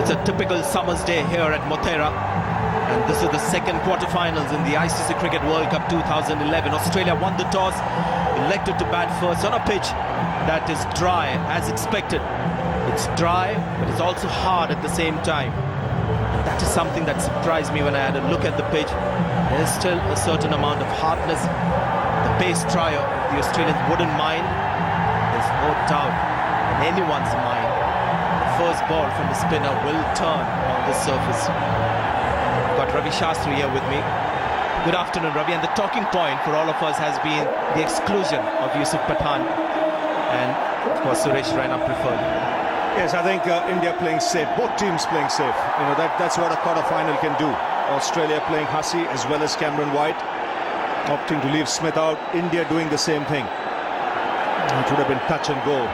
It's a typical summer's day here at Motera, and this is the second quarterfinals in the ICC Cricket World Cup 2011. Australia won the toss, elected to bat first on a pitch that is dry as expected. It's dry, but it's also hard at the same time. And that is something that surprised me when I had a look at the pitch. There's still a certain amount of hardness. The pace trier, the Australians wouldn't mind. There's no doubt in anyone's mind. First ball from the spinner will turn on this surface. Got Ravi Shastri here with me. Good afternoon, Ravi. And the talking point for all of us has been the exclusion of Yusuf Pathan, and of course Suresh Raina preferred. Yes, I think India playing safe, both teams playing safe. You know, that's what a quarter-final can do. Australia playing Hussey as well as Cameron White, opting to leave Smith out. India doing the same thing. It would have been touch and go.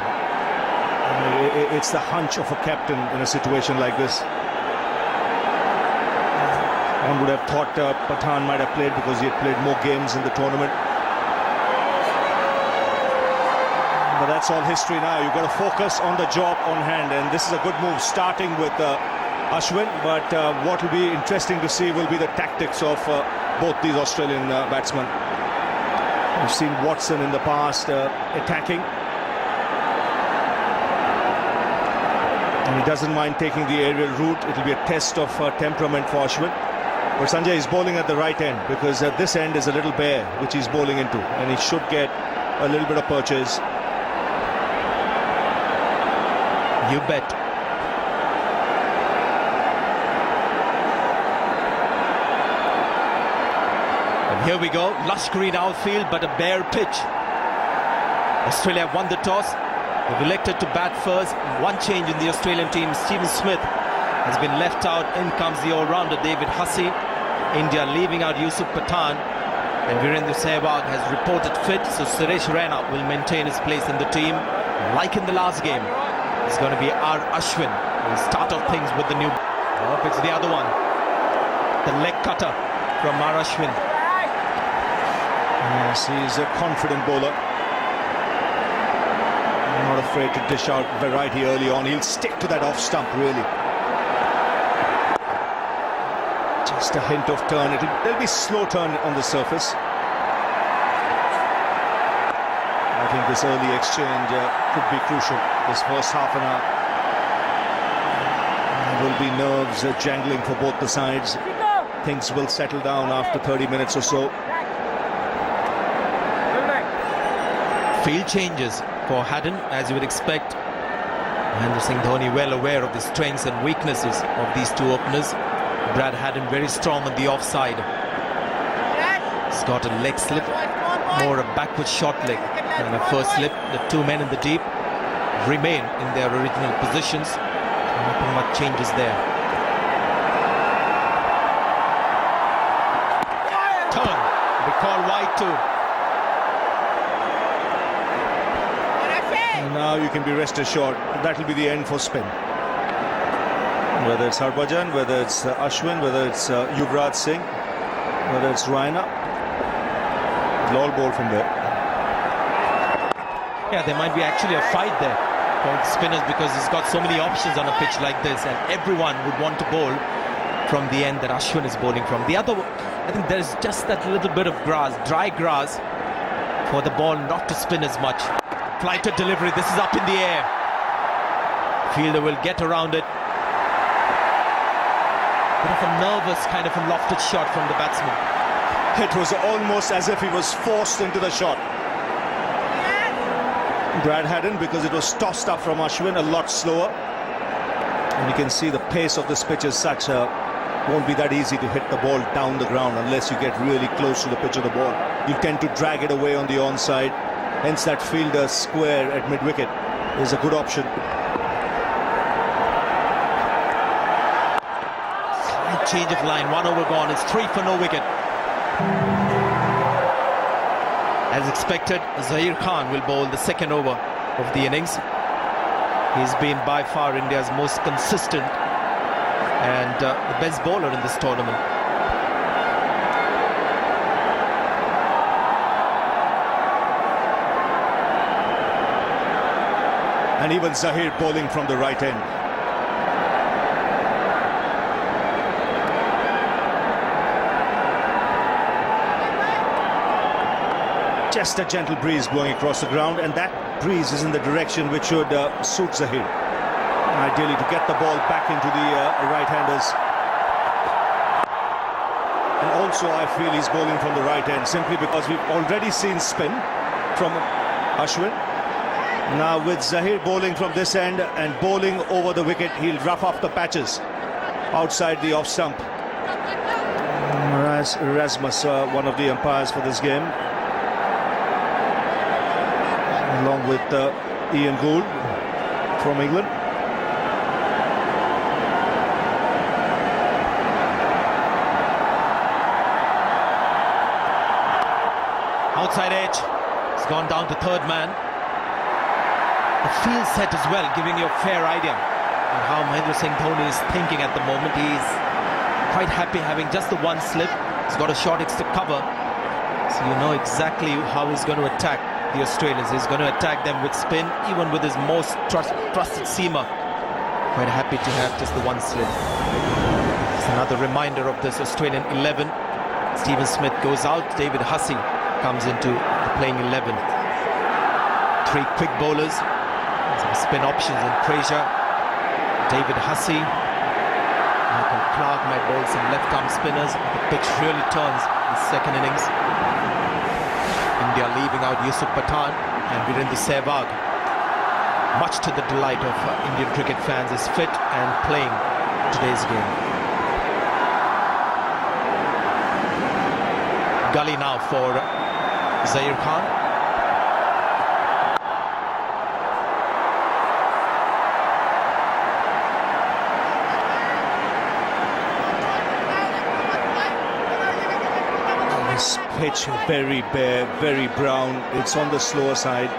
It's the hunch of a captain in a situation like this. One would have thought Pathan might have played because he had played more games in the tournament. But that's all history now. You've got to focus on the job on hand, and this is a good move, starting with Ashwin. But what will be interesting to see will be the tactics of both these Australian batsmen. We've seen Watson in the past attacking. And he doesn't mind taking the aerial route. It will be a test of temperament for Ashwin. But Sanjay is bowling at the right end, because this end is a little bare, which he's bowling into, and he should get a little bit of purchase. You bet. And here we go. Lush green outfield, but a bare pitch. Australia won the toss. They've elected to bat first. One change in the Australian team. Stephen Smith has been left out. In comes the all-rounder David Hussey. India leaving out Yusuf Pathan. And Virendra Sehwag has reported fit, so Suresh Raina will maintain his place in the team. Like in the last game, it's going to be R. Ashwin. He'll start off things with the new... Oh, it's the other one. The leg cutter from R. Ashwin. Yes, he's a confident bowler. Not afraid to dish out variety early on. He'll stick to that off stump, really. Just a hint of turn. There'll be slow turn on the surface. I think this early exchange could be crucial. This first half an hour. There will be nerves jangling for both the sides. Things will settle down after 30 minutes or so. Field changes for Haddin, as you would expect. Mahendra Singh Dhoni well aware of the strengths and weaknesses of these two openers. Brad Haddin very strong on the offside. He's got a leg slip, more a backward short leg than a first slip. The two men in the deep remain in their original positions. Not much changes there. Turn. We call wide too. Now you can be rest assured that will be the end for spin. Whether it's Harbhajan, whether it's Ashwin, whether it's Yuvraj Singh, whether it's Raina, they'll all bowl from there. Yeah, there might be actually a fight there for the spinners, because he's got so many options on a pitch like this, and everyone would want to bowl from the end that Ashwin is bowling from. The other, I think there's just that little bit of grass, dry grass, for the ball not to spin as much. Flighted delivery, this is up in the air. Fielder will get around it. Bit of a nervous kind of a lofted shot from the batsman. It was almost as if he was forced into the shot. Brad Haddin, because it was tossed up from Ashwin, a lot slower. And you can see the pace of this pitch is such won't be that easy to hit the ball down the ground unless you get really close to the pitch of the ball. You tend to drag it away on the onside. Hence that fielder square at mid-wicket is a good option. Slight change of line, 1 over gone. It's 3 for no wicket. As expected, Zahir Khan will bowl the second over of the innings. He's been by far India's most consistent and the best bowler in this tournament. And even Zahir bowling from the right end. Just a gentle breeze blowing across the ground, and that breeze is in the direction which should suit Zahir. Ideally to get the ball back into the right-handers. And also I feel he's bowling from the right end simply because we've already seen spin from Ashwin. Now with Zahir bowling from this end and bowling over the wicket, he'll rough off the patches outside the off stump. Erasmus, one of the umpires for this game, along with Ian Gould from England. Outside edge, it's gone down to third man. The field set as well, giving you a fair idea on how Mahendra Singh Dhoni is thinking at the moment. He's quite happy having just the one slip. He's got a short extra cover, so you know exactly how he's going to attack the Australians. He's going to attack them with spin, even with his most trusted seamer. Quite happy to have just the one slip. It's another reminder of this Australian 11. Stephen Smith goes out, David Hussey comes into the playing 11. Three quick bowlers, some spin options in Fraser, David Hussey, Michael Clark might bowl some left-arm spinners. The pitch really turns in the second innings. India leaving out Yusuf Pathan and Virendra Sehwag, much to the delight of Indian cricket fans, is fit and playing today's game. Gully now for Zahir Khan. This pitch very bare, very brown. It's on the slower side.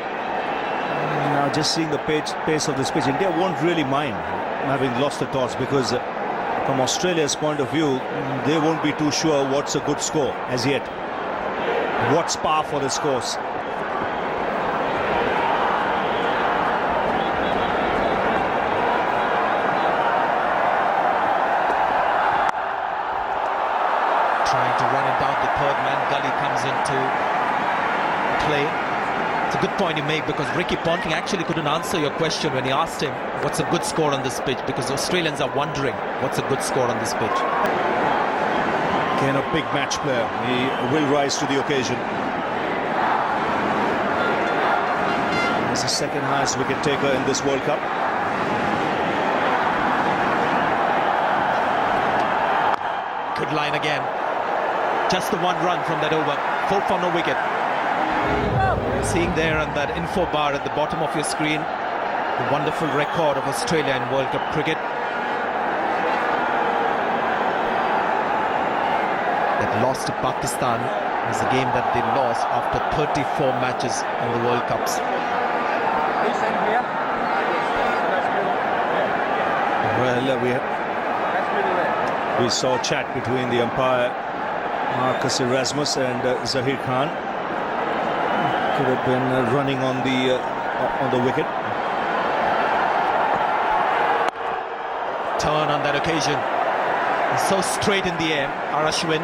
Now just seeing the pace of this pitch, India won't really mind having lost the toss, because from Australia's point of view, they won't be too sure what's a good score as yet. What's par for this course? Trying to run it down to third man. Gully comes into play. It's a good point you make, because Ricky Ponting actually couldn't answer your question when he asked him what's a good score on this pitch, because Australians are wondering what's a good score on this pitch. Again, a big match player. He will rise to the occasion. He's the second highest wicket taker in this World Cup. Good line again. Just the one run from that over. 4 for no wicket. Seeing there on that info bar at the bottom of your screen, the wonderful record of Australia in World Cup cricket. That loss to Pakistan was a game that they lost after 34 matches in the World Cups. Well, we saw a chat between the umpire Marcus Erasmus and Zahir Khan. Could have been running on the wicket. Turn on that occasion. So straight in the air, Ashwin.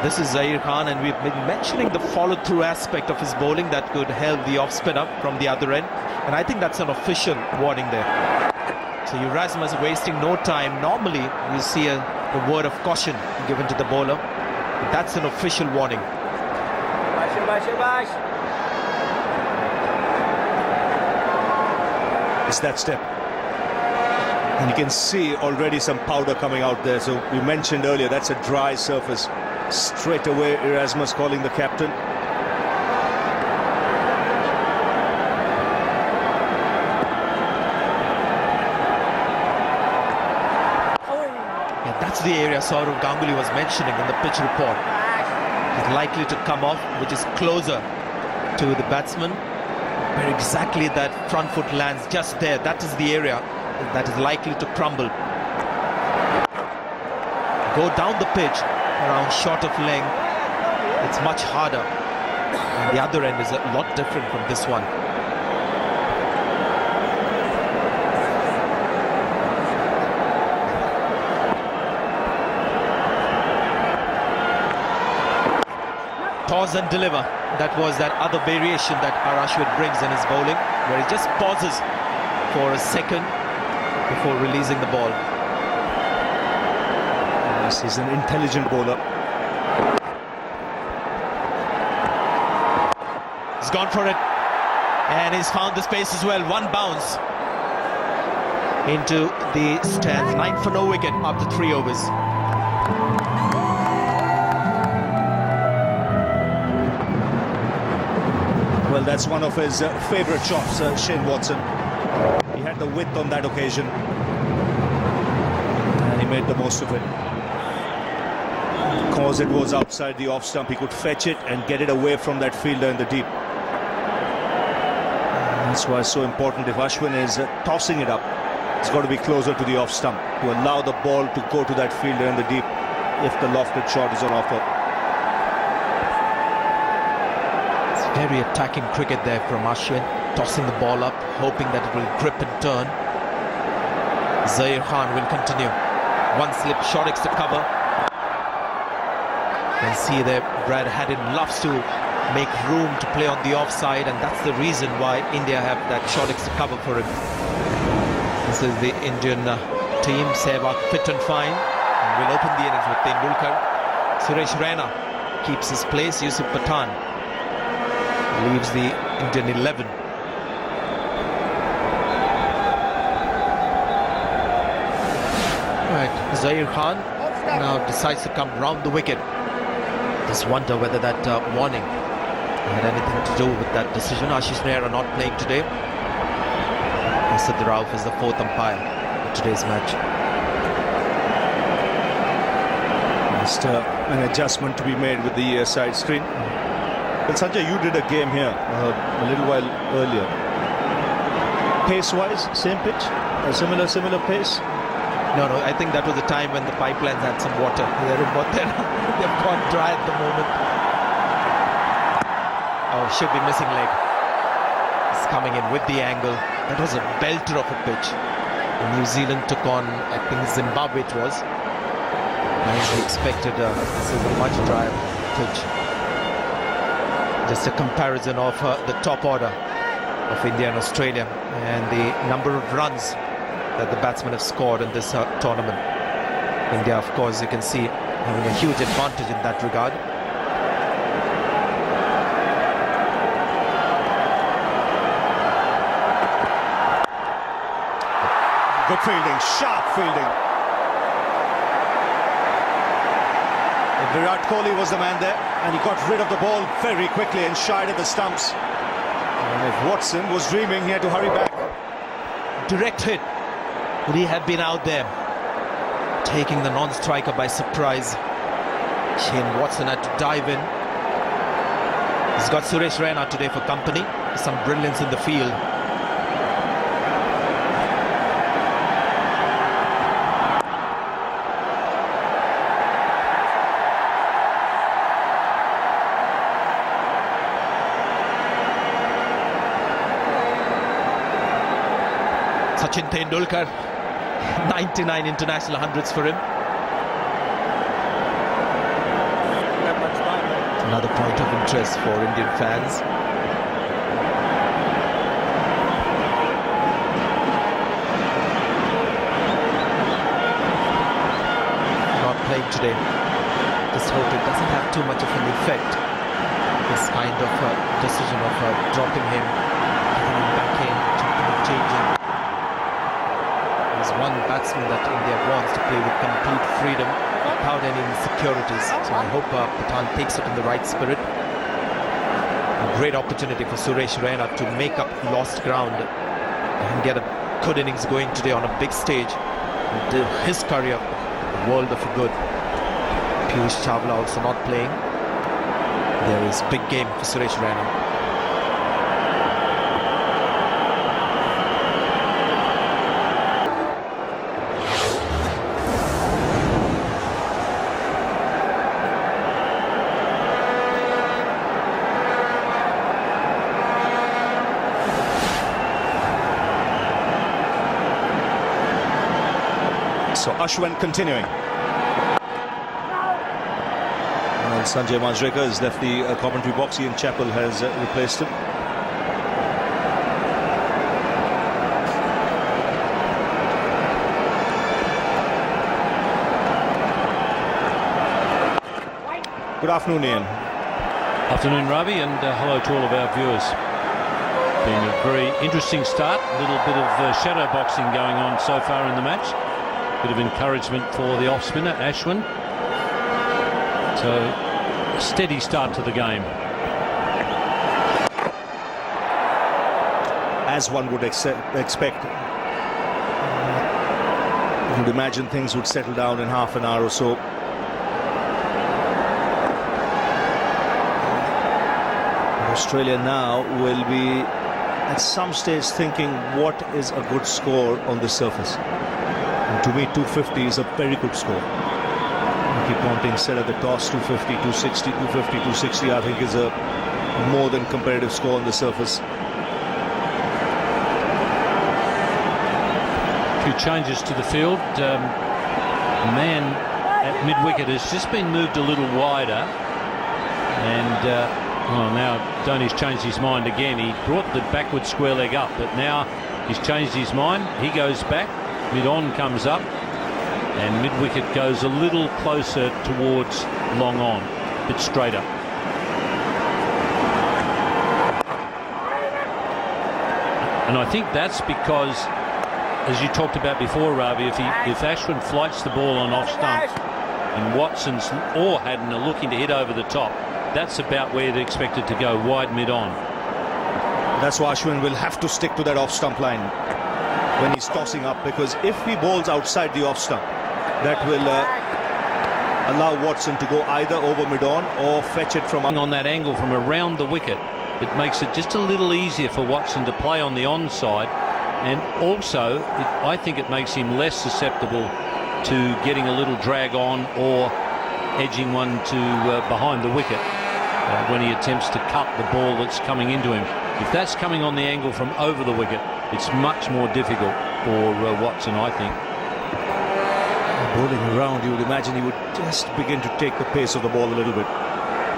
This is Zahir Khan, and we've been mentioning the follow-through aspect of his bowling that could help the off-spinner from the other end, and I think that's an official warning there. So Erasmus wasting no time. Normally you see a word of caution given to the bowler, but that's an official warning. It's that step. And you can see already some powder coming out there. So we mentioned earlier, that's a dry surface. Straight away, Erasmus calling the captain. Yeah, that's the area Sourav Ganguly was mentioning in the pitch report. He's likely to come off, which is closer to the batsman, where exactly that front foot lands just there. That is the area that is likely to crumble. Go down the pitch around short of length, it's much harder, and the other end is a lot different from this one. Pause and deliver. That was that other variation that Ashwin brings in his bowling, where he just pauses for a second before releasing the ball. Yes, he's an intelligent bowler. He's gone for it, and he's found the space as well. One bounce into the stands. 9 for no wicket after 3 overs. Well, that's one of his favourite shots, Shane Watson. He had the width on that occasion, and he made the most of it. Because it was outside the off stump, he could fetch it and get it away from that fielder in the deep. That's why it's so important. If Ashwin is tossing it up, it's got to be closer to the off stump to allow the ball to go to that fielder in the deep if the lofted shot is on offer. Very attacking cricket there from Ashwin, tossing the ball up, hoping that it will grip and turn. Zaheer Khan will continue. One slip, short extra cover. You can see there Brad Haddin loves to make room to play on the offside, and that's the reason why India have that short extra cover for him. This is the Indian team. Sehwag fit and fine, and will open the innings with Tendulkar. Suresh Raina keeps his place. Yusuf Pathan leaves the Indian 11. Right, Zaheer Khan now decides to come round the wicket. Just wonder whether that warning had anything to do with that decision. Ashish Nehra not playing today. Asad Rauf is the 4th umpire in today's match. Just an adjustment to be made with the side screen. Well, Sanjay, you did a game here a little while earlier. Pace-wise, same pitch? A similar pace? No, I think that was the time when the pipelines had some water. They're they've gone dry at the moment. Oh, should be missing leg. It's coming in with the angle. That was a belter of a pitch. New Zealand took on, I think, Zimbabwe it was. As we expected, this is a much drier pitch. Just a comparison of the top order of India and Australia and the number of runs that the batsmen have scored in this tournament. India, of course, you can see having a huge advantage in that regard. Good fielding, sharp fielding. Virat Kohli was the man there, and he got rid of the ball very quickly and shied at the stumps. And if Watson was dreaming, he had to hurry back. Direct hit. Would he have been out there, taking the non-striker by surprise? Shane Watson had to dive in. He's got Suresh Raina today for company. Some brilliance in the field. Sachin Tendulkar, 99 international hundreds for him. Another point of interest for Indian fans. Not playing today. Just hope it doesn't have too much of an effect. This kind of decision of dropping him, getting him back in, changing. There's one batsman that India wants to play with complete freedom without any insecurities. So I hope Pathan takes it in the right spirit. A great opportunity for Suresh Raina to make up lost ground and get a good innings going today on a big stage. And do his career a world of good. Piyush Chawla also not playing. There is big game for Suresh Raina. So Ashwin continuing. And Sanjay Manjrekar has left the commentary box. Ian Chappell has replaced him. Good afternoon, Ian. Afternoon, Ravi, and hello to all of our viewers. Been a very interesting start. A little bit of shadow boxing going on so far in the match. Bit of encouragement for the off spinner, Ashwin. So, a steady start to the game. As one would expect. You would imagine things would settle down in half an hour or so. Australia now will be at some stage thinking what is a good score on the surface. And to me, 250 is a very good score. Ricky Ponting said at the toss 250, 260, 250, 260 I think is a more than competitive score on the surface. A few changes to the field. The man at mid-wicket has just been moved a little wider, and well, now Dhoni's changed his mind again. He brought the backward square leg up, but now he's changed his mind. He goes back, mid-on comes up, and mid-wicket goes a little closer towards long on, a bit straighter. And I think that's because, as you talked about before, Ravi, if Ashwin flights the ball on off stump and Watson's or Haddon are looking to hit over the top, that's about where you'd expect it to go, wide mid-on. That's why Ashwin will have to stick to that off-stump line when he's tossing up, because if he bowls outside the off-stump, that will allow Watson to go either over mid-on or fetch it from... On that angle from around the wicket, it makes it just a little easier for Watson to play on the onside, and also I think it makes him less susceptible to getting a little drag on or edging one to behind the wicket when he attempts to cut the ball that's coming into him. If that's coming on the angle from over the wicket, it's much more difficult for Watson, I think. Bowling around, you would imagine he would just begin to take the pace of the ball a little bit,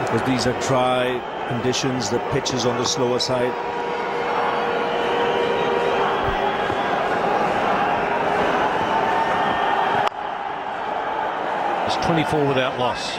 because these are dry conditions, the pitch is on the slower side. It's 24 without loss.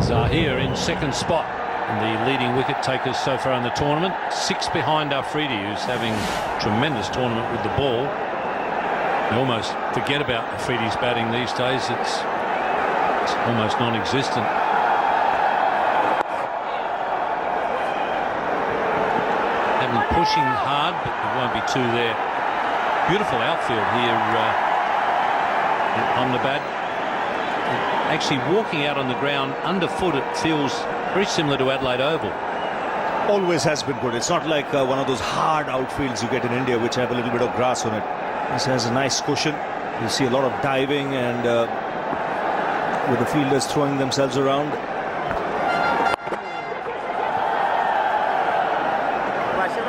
Zahir in second spot, and the leading wicket takers so far in the tournament, 6 behind Afridi, who's having a tremendous tournament with the ball. You almost forget about Afridi's batting these days. It's almost non-existent. Haven't pushing hard, but there won't be two there. Beautiful outfield here in Ahmedabad. Actually walking out on the ground underfoot, it feels very similar to Adelaide Oval. Always has been good. It's not like one of those hard outfields you get in India which have a little bit of grass on it. This has a nice cushion. You see a lot of diving and with the fielders throwing themselves around.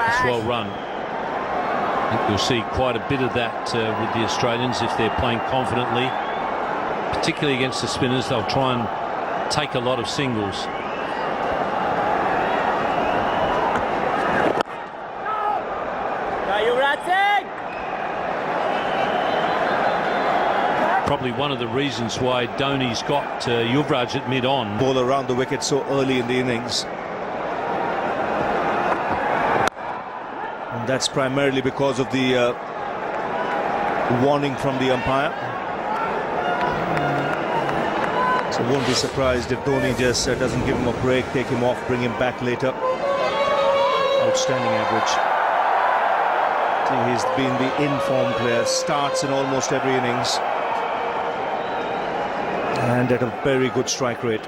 It's well run. I think you'll see quite a bit of that with the Australians if they're playing confidently. Particularly against the spinners, they'll try and take a lot of singles. Probably one of the reasons why Dhoni's got Yuvraj at mid-on. Ball around the wicket so early in the innings. And that's primarily because of the warning from the umpire. So won't be surprised if Dhoni just doesn't give him a break, take him off, bring him back later. Outstanding average. He's been the in-form player, starts in almost every innings, and at a very good strike rate.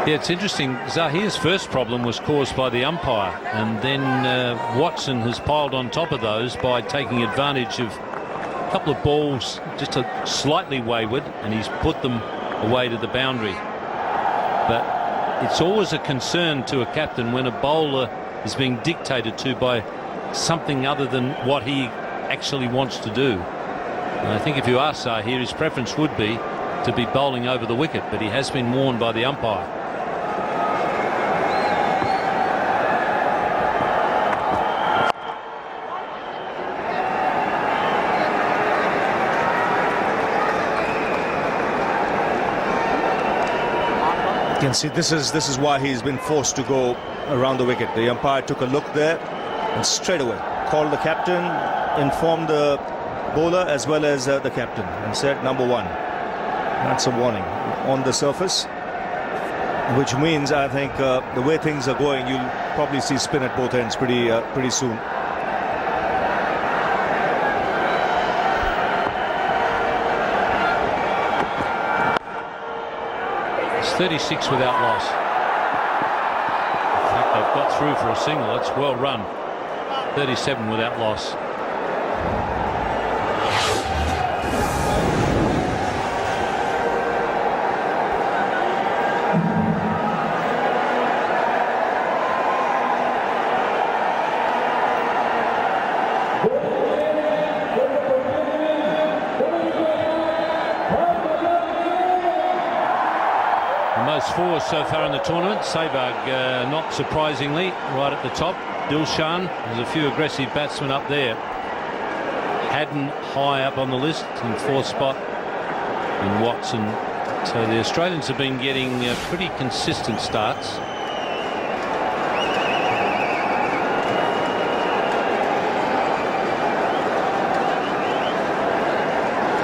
Yeah, it's interesting. Zahir's first problem was caused by the umpire, and then Watson has piled on top of those by taking advantage of a couple of balls just slightly wayward, and he's put them away to the boundary. But it's always a concern to a captain when a bowler is being dictated to by something other than what he actually wants to do. And I think if you ask Zahir, his preference would be to be bowling over the wicket, but he has been warned by the umpire. You can see this is why he's been forced to go around the wicket. The umpire took a look there and straight away called the captain, informed the bowler as well as the captain, and said number one. That's a warning on the surface, which means I think the way things are going, you'll probably see spin at both ends pretty soon. It's 36 without loss. In fact, they've got through for a single. That's well run. 37 without loss. Most fours so far in the tournament. Sehwag, not surprisingly, right at the top. Dilshan, there's a few aggressive batsmen up there. Haddon high up on the list in fourth spot, and Watson. So the Australians have been getting pretty consistent starts.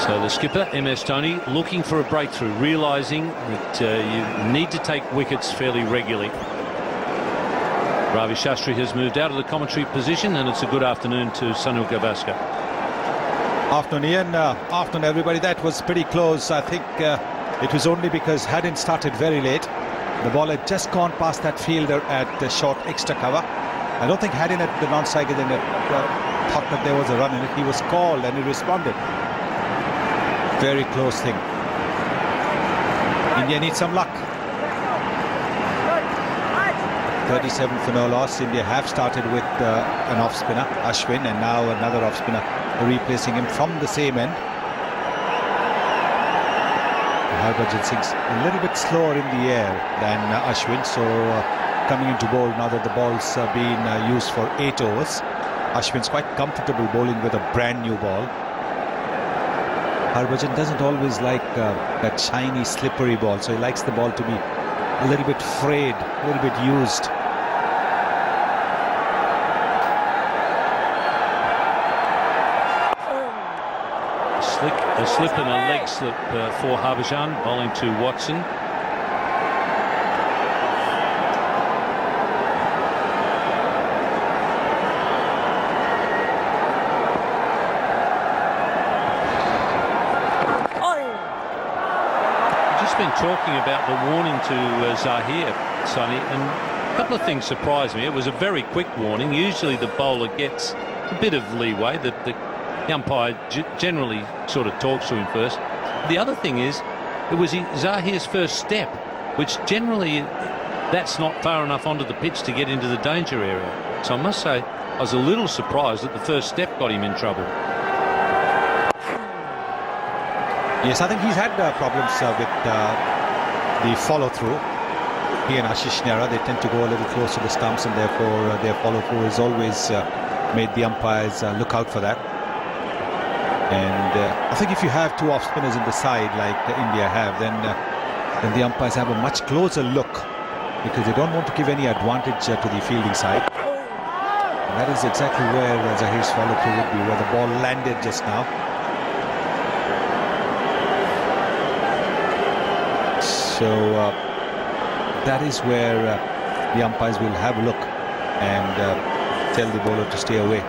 So the skipper, MS Dhoni, looking for a breakthrough, realising that you need to take wickets fairly regularly. Ravi Shastri has moved out of the commentary position, and it's a good afternoon to Sunil Gavaskar. Afternoon, Ian. Afternoon, everybody. That was pretty close. I think it was only because Haddon started very late. The ball had just gone past that fielder at the short extra cover. I don't think Haddon at the non-strike then thought that there was a run in it. He was called and he responded. Very close thing. India needs some luck. 37 for no loss. India have started with an off-spinner, Ashwin, and now another off-spinner replacing him from the same end. Harbhajan Singh's a little bit slower in the air than Ashwin, so coming into bowl now that the ball's been used for 8 overs. Ashwin's quite comfortable bowling with a brand new ball. Harbhajan doesn't always like that shiny, slippery ball, so he likes the ball to be a little bit frayed, a little bit used. A slip and a leg slip for Harbhajan, bowling to Watson. Been talking about the warning to Zahir, Sonny, and a couple of things surprised me. It was a very quick warning. Usually the bowler gets a bit of leeway. The umpire generally sort of talks to him first. The other thing is, it was Zahir's first step, which generally that's not far enough onto the pitch to get into the danger area. So I must say I was a little surprised that the first step got him in trouble. Yes, I think he's had problems with the follow-through. He and Ashish Nehra, they tend to go a little close to the stumps, and therefore their follow-through has always made the umpires look out for that. And I think if you have two off-spinners in the side like India have, then the umpires have a much closer look, because they don't want to give any advantage to the fielding side. And that is exactly where Zahir's follow-through would be, where the ball landed just now. So that is where the umpires will have a look and tell the bowler to stay away.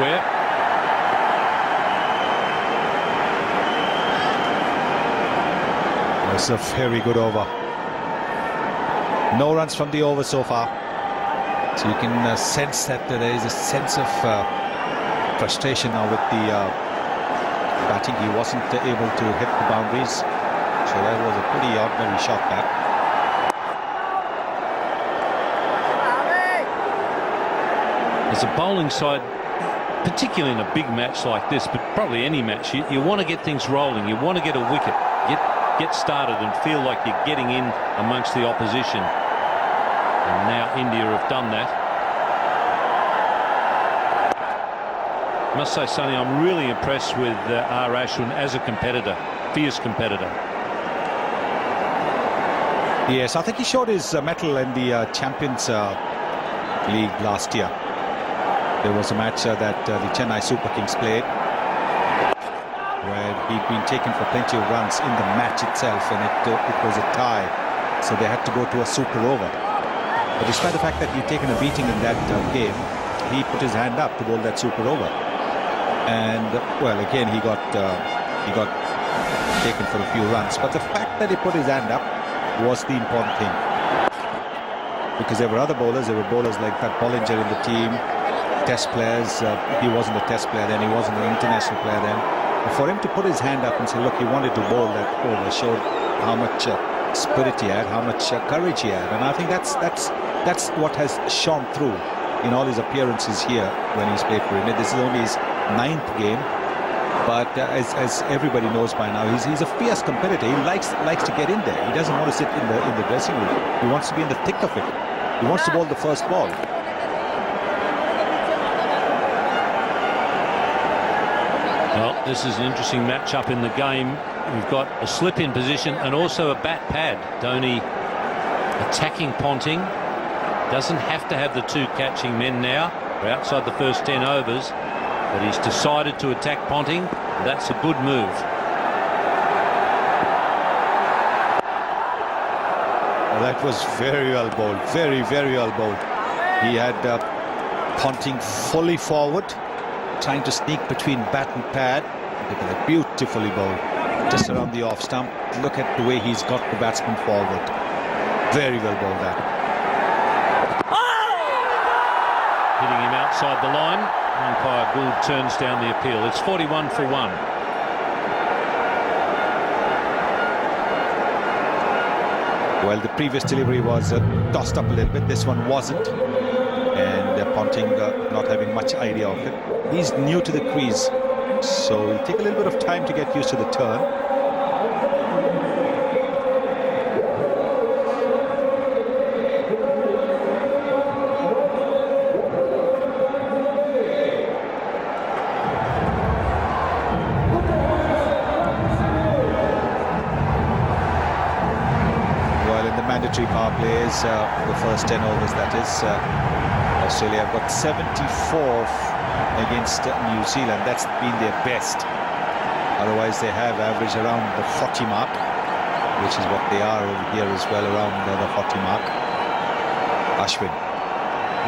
square. It's a very good over. No runs from the over so far. So you can sense that there is a sense of frustration now with the batting. He wasn't able to hit the boundaries. So that was a pretty ordinary shot that. As a bowling side, particularly in a big match like this, but probably any match, you want to get things rolling. You want to get a wicket, get started and feel like you're getting in amongst the opposition. And now India have done that. I must say, Sonny, I'm really impressed with R. Ashwin as a competitor, fierce competitor. Yes, I think he showed his mettle in the Champions League last year. There was a match that the Chennai Super Kings played, where he'd been taken for plenty of runs in the match itself, and it was a tie, so they had to go to a super over. But despite the fact that he'd taken a beating in that game, he put his hand up to bowl that super over. And well, again, he got taken for a few runs. But the fact that he put his hand up was the important thing, because there were other bowlers. There were bowlers like that Bollinger in the team, test players. He wasn't a test player then. He wasn't an international player then. But for him to put his hand up and say, look, he wanted to bowl that over, showed how much spirit he had, how much courage he had. And I think that's what has shone through in all his appearances here when he's played for India. This is only his 9th game, but as everybody knows by now, he's a fierce competitor. He likes to get in there. He doesn't want to sit in the dressing room. He wants to be in the thick of it. He wants to bowl the first ball. Well, this is an interesting match-up in the game. We've got a slip-in position and also a bat pad. Dhoni attacking Ponting. Doesn't have to have the 2 catching men now. We're outside the first 10 overs. But he's decided to attack Ponting. That's a good move. Well, that was very well bowled. Very, very well bowled. He had Ponting fully forward, trying to sneak between bat and pad. Look at that, beautifully bowled. Just around the off stump. Look at the way he's got the batsman forward. Very well bowled that. Hitting him outside the line. Umpire Gould turns down the appeal. It's 41 for 1. Well, the previous delivery was tossed up a little bit. This one wasn't. And Ponting not having much idea of it. He's new to the crease, so it'll take a little bit of time to get used to the turn. Mandatory power plays, the first 10 overs, that is, Australia have got 74th against New Zealand. That's been their best. Otherwise they have averaged around the 40 mark, which is what they are over here as well, around the 40 mark. Ashwin,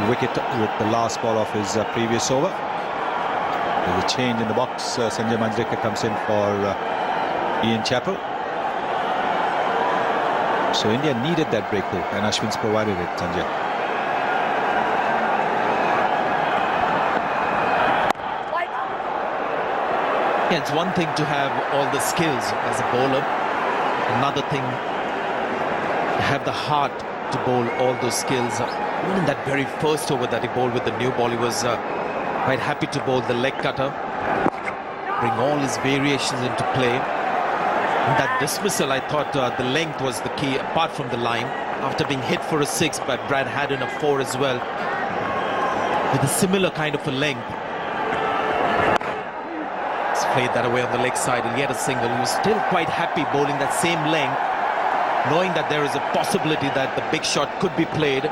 wicket with the last ball of his previous over. There's a change in the box. Sanjay Manjrekar comes in for Ian Chappell. So India needed that breakthrough, and Ashwin's provided it, Sanjay. Yeah, it's one thing to have all the skills as a bowler. Another thing to have the heart to bowl all those skills. Even in that very first over that he bowled with the new ball, he was quite happy to bowl the leg cutter, bring all his variations into play. In that dismissal, I thought the length was the key, apart from the line. After being hit for a 6 by Brad Haddin, a 4 as well, with a similar kind of a length. He's played that away on the leg side and yet a single. He was still quite happy bowling that same length, knowing that there is a possibility that the big shot could be played.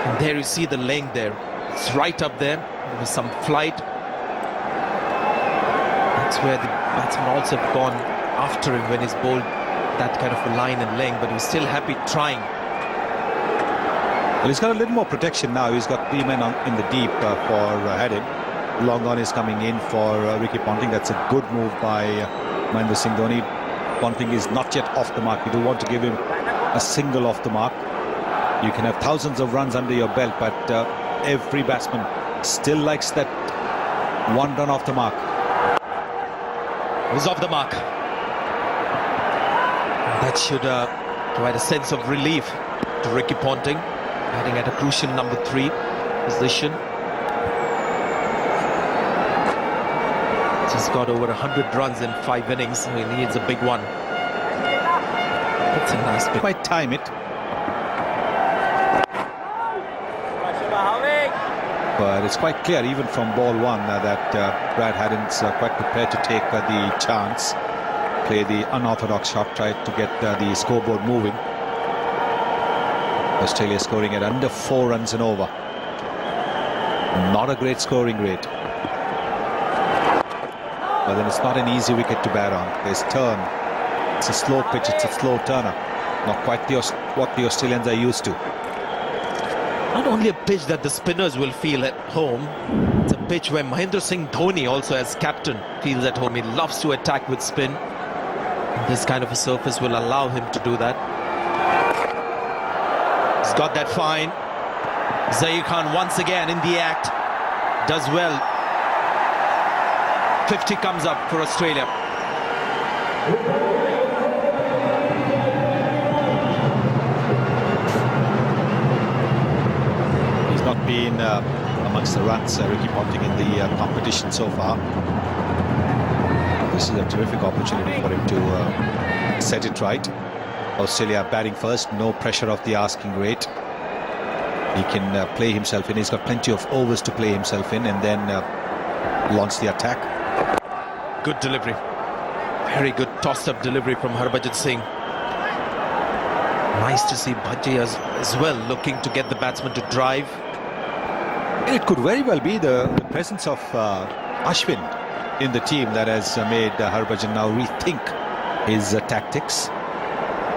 And there you see the length there. It's right up there. There was some flight. That's where the batsmen also have gone after him when he's bowled that kind of a line and length, but he was still happy trying. Well, he's got a little more protection now. He's got 3 men in the deep for Hadim. Long on is coming in for Ricky Ponting. That's a good move by Mahendra Singh Dhoni. Ponting is not yet off the mark. You don't want to give him a single off the mark. You can have thousands of runs under your belt, but every batsman still likes that one run off the mark. He's off the mark. That should provide a sense of relief to Ricky Ponting, batting at a crucial number 3 position. He's got over 100 runs in 5 innings, so he needs a big one. That's a nice bit. Quite time it. But it's quite clear, even from ball 1, that Brad Haddin's quite prepared to take the chance, play the unorthodox shot, try to get the scoreboard moving. Australia scoring at under 4 runs and over. Not a great scoring rate. But then it's not an easy wicket to bat on. There's turn. It's a slow pitch, it's a slow turner. Not quite what the Australians are used to. Not only a pitch that the spinners will feel at home, it's a pitch where Mahendra Singh Dhoni also as captain feels at home. He loves to attack with spin. This kind of a surface will allow him to do that. He's got that fine. Zaheer Khan once again in the act. Does well. 50 comes up for Australia. He's not been amongst the runs, Ricky Ponting, in the competition so far. This is a terrific opportunity for him to set it right. Australia batting first, no pressure of the asking rate. He can play himself in. He's got plenty of overs to play himself in and then launch the attack. Good delivery. Very good tossed-up delivery from Harbhajan Singh. Nice to see Bhaji as well, looking to get the batsman to drive. It could very well be the presence of Ashwin in the team that has made Harbhajan now rethink his tactics.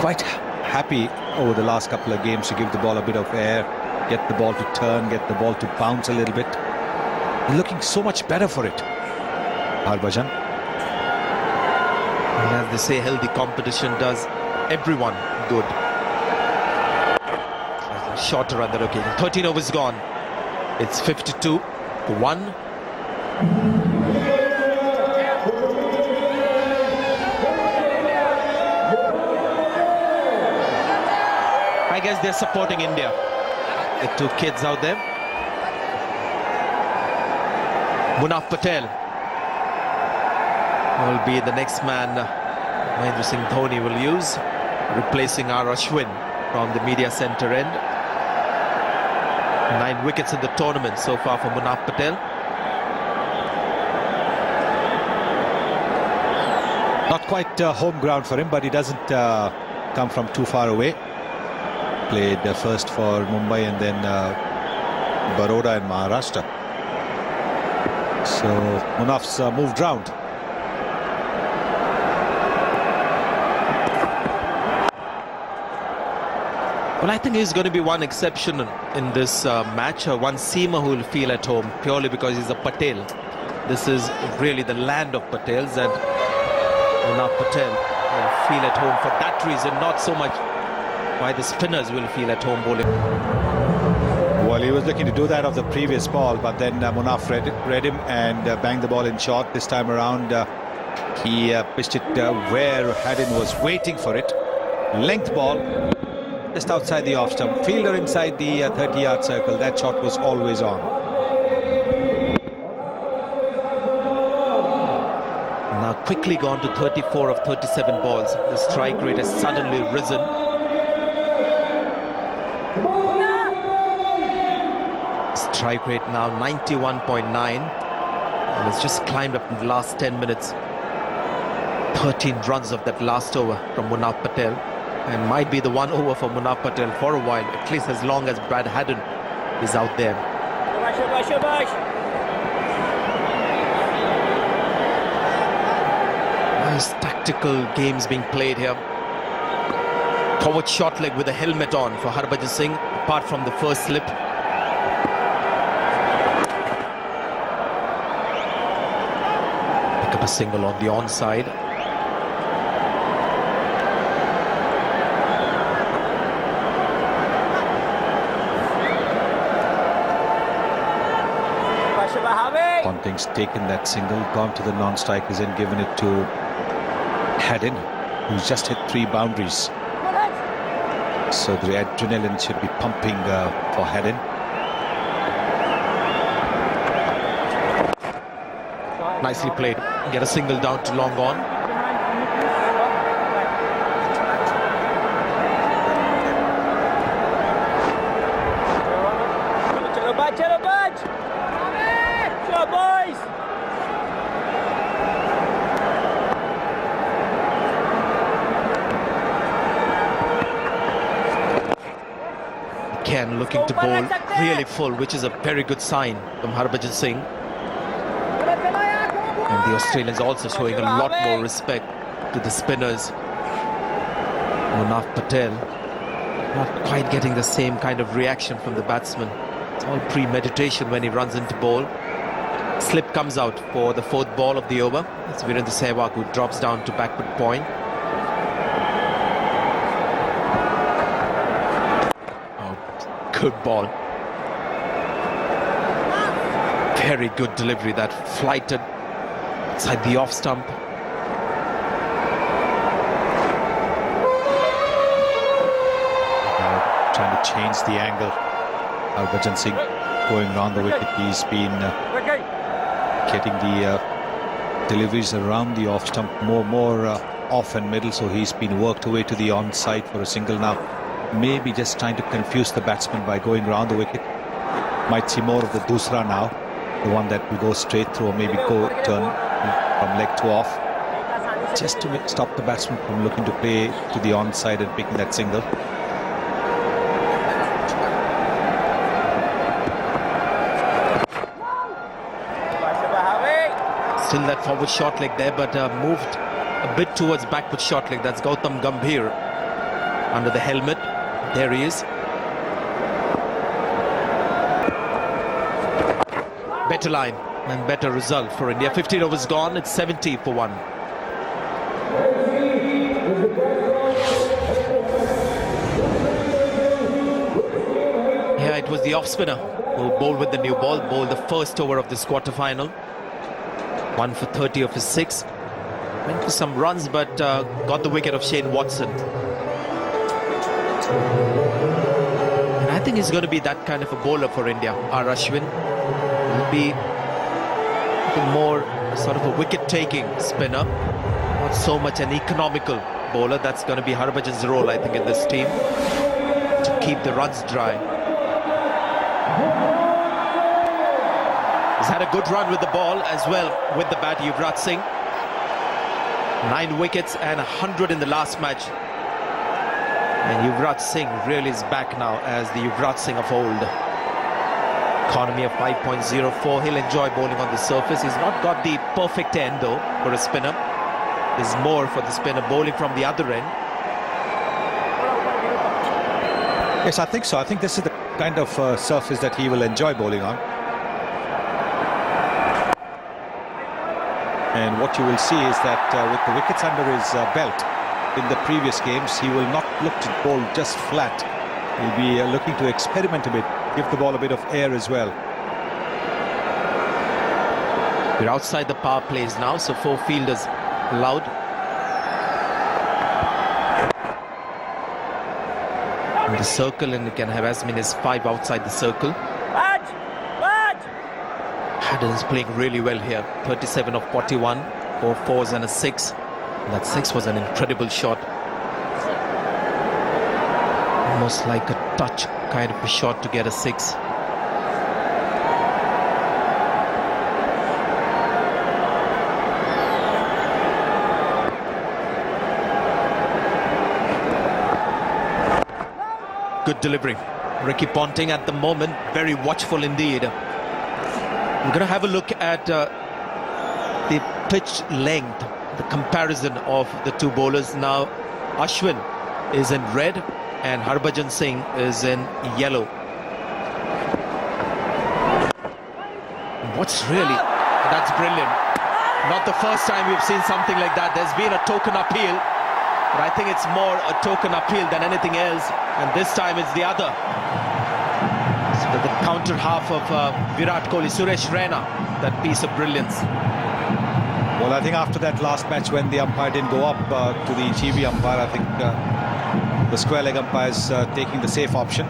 Quite happy over the last couple of games to give the ball a bit of air, get the ball to turn, get the ball to bounce a little bit. Looking so much better for it, Harbhajan. And as they say, healthy competition does everyone good. Shorter on the occasion. 13 overs gone. It's 52-1. I guess they're supporting India. The 2 kids out there. Munaf Patel will be the next man Mahendra Singh Dhoni will use, replacing R. Ashwin from the media centre end. 9 wickets in the tournament so far for Munaf Patel. Not quite home ground for him, but he doesn't come from too far away. Played first for Mumbai and then Baroda in Maharashtra. So Munaf's moved round. Well, I think he's going to be one exception in this match, one seamer who will feel at home purely because he's a Patel. This is really the land of Patels, and Munaf Patel will feel at home for that reason, not so much why the spinners will feel at home bowling. Well, he was looking to do that off the previous ball, but then Munaf read him and banged the ball in short. This time around, he pitched it where Haddin was waiting for it. Length ball, just outside the off stump. Fielder inside the 30-yard circle. That shot was always on. Now quickly gone to 34 of 37 balls. The strike rate has suddenly risen. Strike rate now 91.9, and it's just climbed up in the last 10 minutes. 13 runs of that last over from Munaf Patel, and might be the one over for Munaf Patel for a while, at least as long as Brad Haddin is out there. Nice tactical games being played here. Forward short leg with a helmet on for Harbhajan Singh. apart from the first slip. Pick up a single on the onside. Ponting's taken that single, gone to the non-strikers and given it to Haddin, who's just hit 3 boundaries. So the adrenaline should be pumping for Haddin. Nicely played. Get a single down to long on. Ken looking to bowl really full, which is a very good sign from Harbhajan Singh. And the Australians also showing a lot more respect to the spinners. Munaf Patel not quite getting the same kind of reaction from the batsman. It's all premeditation when he runs into bowl. Slip comes out for the 4th ball of the over. It's Virendra Sehwag who drops down to backward point. Good ball. Very good delivery, that flighted inside the off stump. Trying to change the angle. Harbhajan Singh going round the wicket. He's been getting the deliveries around the off stump more off and middle, so he's been worked away to the onside for a single now. Maybe just trying to confuse the batsman by going round the wicket. Might see more of the dusra now, the one that will go straight through or maybe go turn from leg to off, just to stop the batsman from looking to play to the onside and picking that single. Still that forward short leg there, but moved a bit towards backward short leg. That's Gautam Gambhir under the helmet. There he is. Better line and better result for India. 15 overs gone. It's 70 for 1. Yeah, it was the off spinner who bowled with the new ball. Bowled the first over of this quarter-final. 1 for 30 of his 6. Went for some runs, but got the wicket of Shane Watson. And I think he's going to be that kind of a bowler for India. R. Ashwin will be more sort of a wicket-taking spinner, not so much an economical bowler. That's going to be Harbhajan's role, I think, in this team, to keep the runs dry. He's had a good run with the ball as well with the bat, Yuvraj Singh. 9 wickets and 100 in the last match. And Yuvraj Singh really is back now as the Yuvraj Singh of old. Economy of 5.04. He'll enjoy bowling on the surface. He's not got the perfect end though for a spinner. There's more for the spinner bowling from the other end. Yes, I think so. I think this is the kind of surface that he will enjoy bowling on. And what you will see is that with the wickets under his belt in the previous games, he will not look to bowl just flat. He'll be looking to experiment a bit, give the ball a bit of air as well. We're outside the power plays now, so 4 fielders allowed. In the circle, and you can have as many as 5 outside the circle. Haddin is playing really well here. 37 of 41, 4 fours and a 6. And that 6 was an incredible shot. Almost like a touch kind of a shot to get a 6. Good delivery. Ricky Ponting at the moment very watchful indeed. We're going to have a look at the pitch length, the comparison of the 2 bowlers. Now Ashwin is in red and Harbhajan Singh is in yellow. That's brilliant. Not the first time we've seen something like that. There's been a token appeal, but I think it's more a token appeal than anything else, and this time it's the other. So the counter half of Virat Kohli, Suresh Raina, that piece of brilliance. Well, I think after that last match when the umpire didn't go up to the TV umpire, I think the square leg umpire is taking the safe option.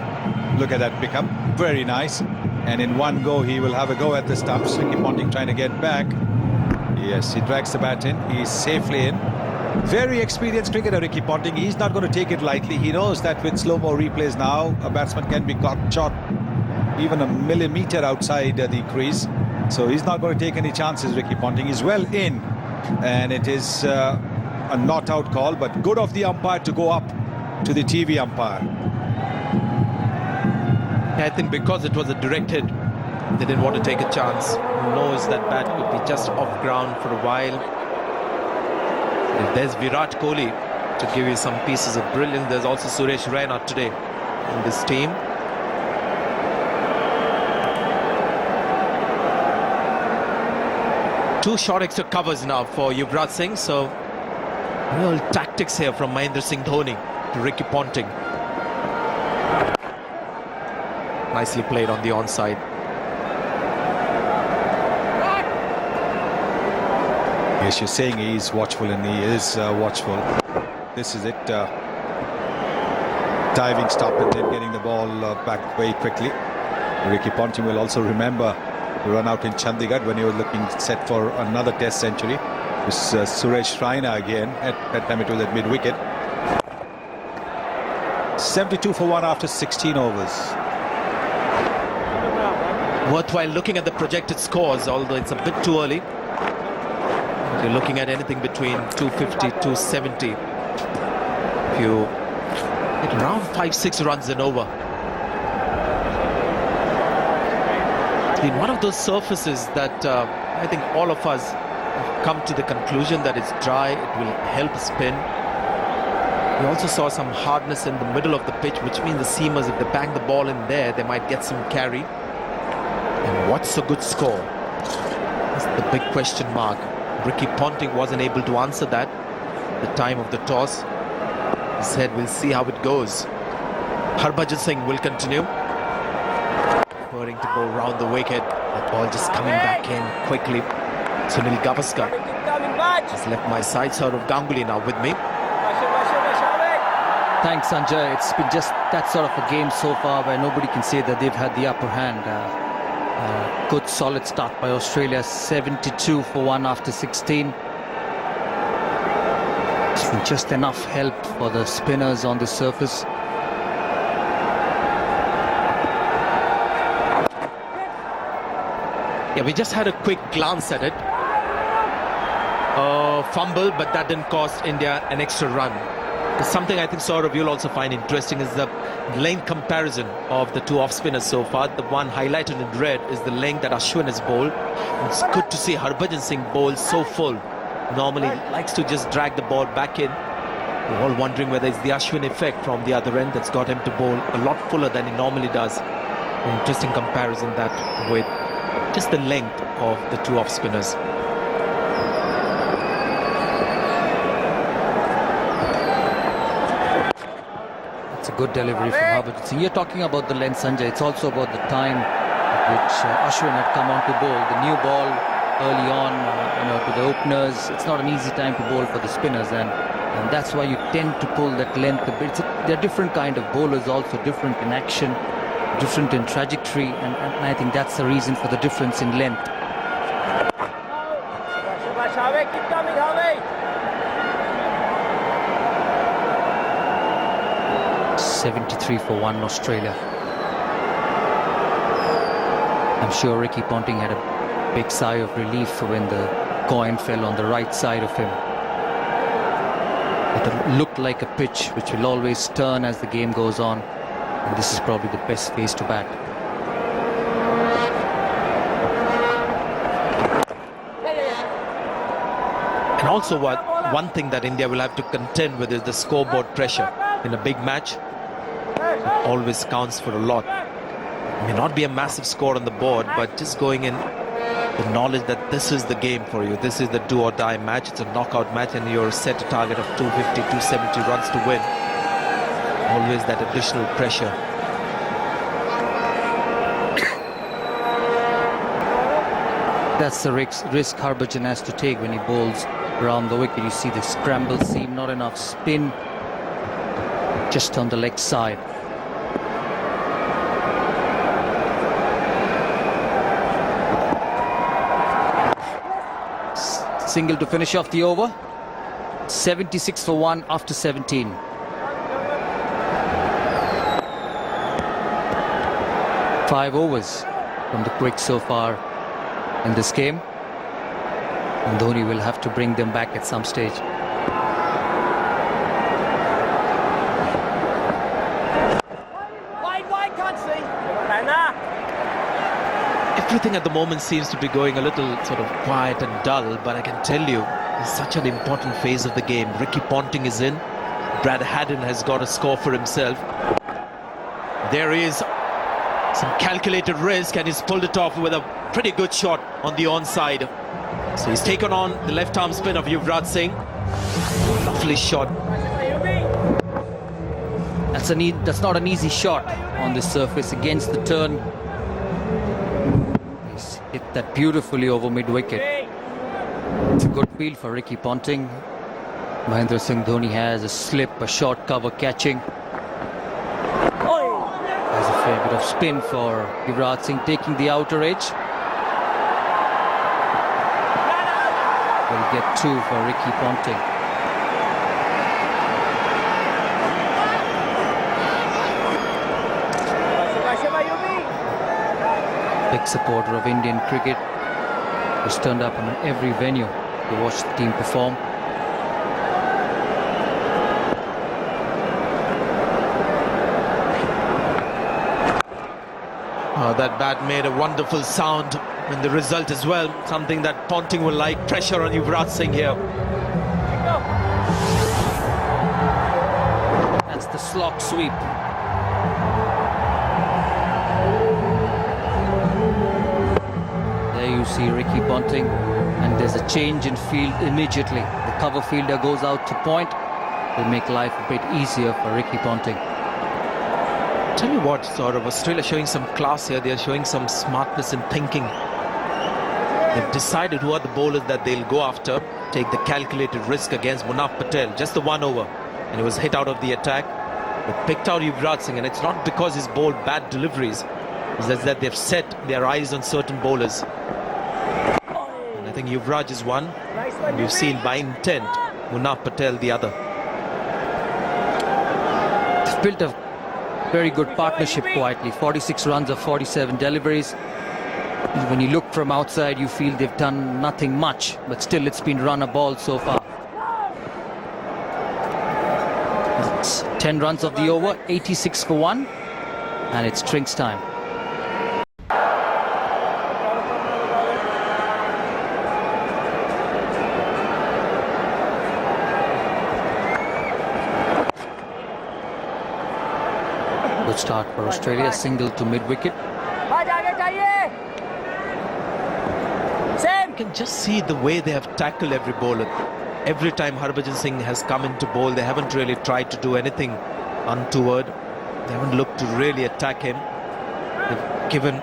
Look at that pickup, very nice. And in one go, he will have a go at the stumps. Ricky Ponting trying to get back. Yes, he drags the bat in. He's safely in. Very experienced cricketer, Ricky Ponting. He's not going to take it lightly. He knows that with slow-mo replays now, a batsman can be caught shot even a millimeter outside the crease. So he's not going to take any chances, Ricky Ponting. He's well in. And it is a not-out call, but good of the umpire to go up to the TV umpire. I think because it was a direct hit, they didn't want to take a chance. Knows that bat could be just off ground for a while. If there's Virat Kohli to give you some pieces of brilliance, there's also Suresh Raina today in this team. Two short extra covers now for Yuvraj Singh, so real tactics here from Mahendra Singh Dhoni to Ricky Ponting. Nicely played on the onside. Yes, you're saying he's watchful, and he is watchful. This is it. Diving stop and then getting the ball back very quickly. Ricky Ponting will also remember the run out in Chandigarh when he was looking set for another test century. It was Suresh Raina again. At that time it was at mid-wicket. 72 for 1 after 16 overs. Worthwhile looking at the projected scores, although it's a bit too early. You're looking at anything between 250, 270. If you get around 5-6 runs and over. It's been one of those surfaces that I think all of us have come to the conclusion that it's dry, it will help spin. We also saw some hardness in the middle of the pitch, which means the seamers, if they bang the ball in there, they might get some carry. And what's a good score? That's the big question mark. Ricky Ponting wasn't able to answer that at the time of the toss. He said, we'll see how it goes. Harbhajan Singh will continue. Preferring to go round the wicket. The ball just coming back in quickly. Sunil Gavaskar has left my side. Saurav Ganguly now with me. Thanks, Sanjay. It's been just that sort of a game so far where nobody can say that they've had the upper hand. Good solid start by Australia, 72 for 1 after 16. It's been just enough help for the spinners on the surface. Yeah, we just had a quick glance at it. Fumble, but that didn't cost India an extra run. Something I think Saurav you'll also find interesting is the length comparison of the two off-spinners so far. The one highlighted in red is the length that Ashwin has bowled. It's good to see Harbhajan Singh bowl so full. Normally likes to just drag the ball back in. We're all wondering whether it's the Ashwin effect from the other end that's got him to bowl a lot fuller than he normally does. An interesting comparison that with just the length of the two off-spinners. Good delivery from Harbhajan Singh. You're talking about the length, Sanjay. It's also about the time at which Ashwin had come on to bowl. The new ball early on, to the openers. It's not an easy time to bowl for the spinners, and that's why you tend to pull that length a bit. They're different kind of bowlers, also different in action, different in trajectory, and I think that's the reason for the difference in length. 73 for 1 Australia. I'm sure Ricky Ponting had a big sigh of relief when the coin fell on the right side of him. It looked like a pitch which will always turn as the game goes on, and this is probably the best face to bat. And also one thing that India will have to contend with is the scoreboard pressure in a big match. always counts for a lot. May not be a massive score on the board, but just going in the knowledge that this is the game for you. This is the do or die match. It's a knockout match and you're set a target of 250, 270 runs to win. Always that additional pressure. That's the risk Harbhajan has to take when he bowls around the wicket. You see the scramble seam, not enough spin, just on the leg side. Single to finish off the over. 76 for 1 after 17. Five overs from the quick so far in this game, and Dhoni will have to bring them back at some stage. Wide, can't see. Everything at the moment seems to be going a little sort of quiet and dull, but I can tell you, it's such an important phase of the game. Ricky Ponting is in. Brad Haddin has got a score for himself. There is some calculated risk, and he's pulled it off with a pretty good shot on the onside. So he's taken on the left-arm spin of Yuvraj Singh. Lovely shot. That's not an easy shot on this surface against the turn. He's hit that beautifully over mid-wicket. It's a good field for Ricky Ponting. Mahendra Singh Dhoni has a slip, a short cover catching. There's a fair bit of spin for Yuvraj Singh taking the outer edge. Will get two for Ricky Ponting. Big supporter of Indian cricket, who's turned up in every venue to watch the team perform. That bat made a wonderful sound, and the result as well, something that Ponting will like. Pressure on Yuvraj Singh here. That's the slog sweep. There you see Ricky Ponting, and there's a change in field immediately. The cover fielder goes out to point. Will make life a bit easier for Ricky Ponting. Tell you what, sort of Australia showing some class here. They're showing some smartness in thinking. They've decided who are the bowlers that they'll go after. Take the calculated risk against Munaf Patel. Just the 1 over, and he was hit out of the attack. They picked out Yuvraj Singh, and it's not because he's bowled bad deliveries. It's just that they've set their eyes on certain bowlers. And I think Yuvraj is one. And we've seen by intent Munaf Patel the other. They've built a very good partnership quietly. 46 runs of 47 deliveries. When you look from outside, you feel they've done nothing much, but still it's been run a ball so far. It's 10 runs of the over, 86 for 1, and it's Trinks time. Good start for Australia, single to mid-wicket. You can just see the way they have tackled every bowler. Every time Harbhajan Singh has come into bowl, they haven't really tried to do anything untoward. They haven't looked to really attack him. They've given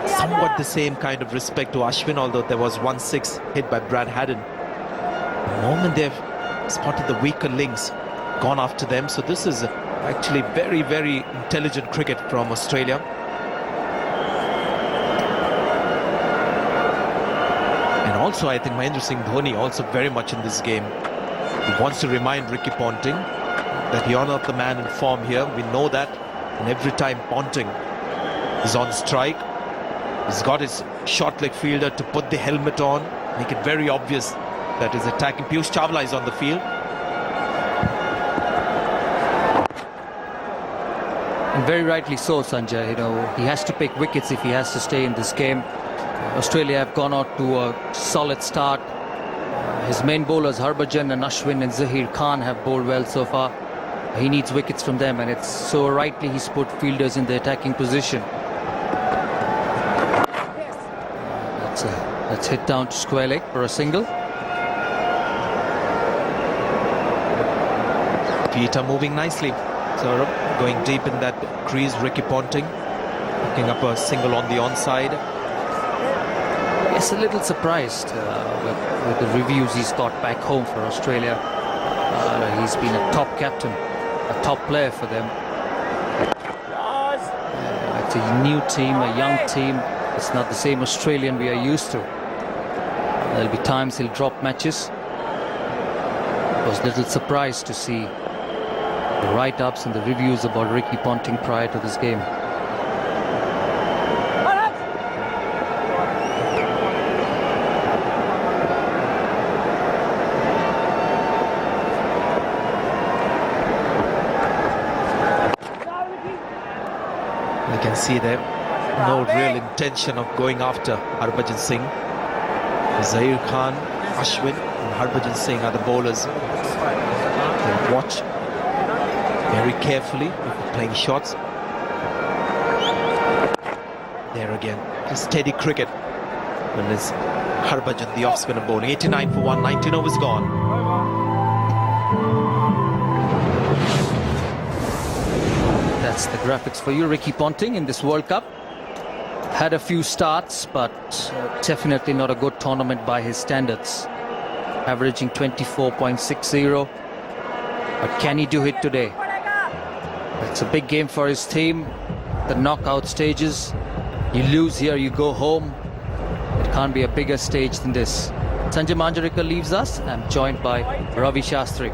somewhat the same kind of respect to Ashwin, although there was 1-6 hit by Brad Haddin. The moment they've spotted the weaker links, gone after them. So this is actually very, very intelligent cricket from Australia. And also, I think Mahendra Singh Dhoni also very much in this game. He wants to remind Ricky Ponting that you're not the man in form here. We know that. And every time Ponting is on strike, he's got his short leg fielder to put the helmet on, make it very obvious that he's attacking. Piyush Chawla is on the field. And very rightly so, Sanjay. You know, he has to pick wickets if he has to stay in this game. Australia have gone out to a solid start. His main bowlers Harbhajan and Ashwin and Zaheer Khan have bowled well so far. He needs wickets from them, and it's so rightly he's put fielders in the attacking position. That's hit down to square leg for a single. Feet are moving nicely. So going deep in that crease, Ricky Ponting picking up a single on the onside. Yes, a little surprised with the reviews he's got back home for Australia. He's been a top captain, a top player for them. It's a new team, a young team. It's not the same Australian we are used to. There'll be times he'll drop matches. I was a little surprised to see the write-ups and the reviews about Ricky Ponting prior to this game. You can see there no real intention of going after Harbhajan Singh. Zaheer Khan, Ashwin and Harbhajan Singh are the bowlers. They watch very carefully before playing shots. There again, just steady cricket. And it's Harbhajan, the off-spinner bowling. 89 for 1, 19 overs gone. That's the graphics for you. Ricky Ponting in this World Cup had a few starts, but definitely not a good tournament by his standards, averaging 24.60. But can he do it today? It's a big game for his team, the knockout stages. You lose here, you go home. It can't be a bigger stage than this. Sanjay Manjrekar leaves us. I'm joined by Ravi Shastri.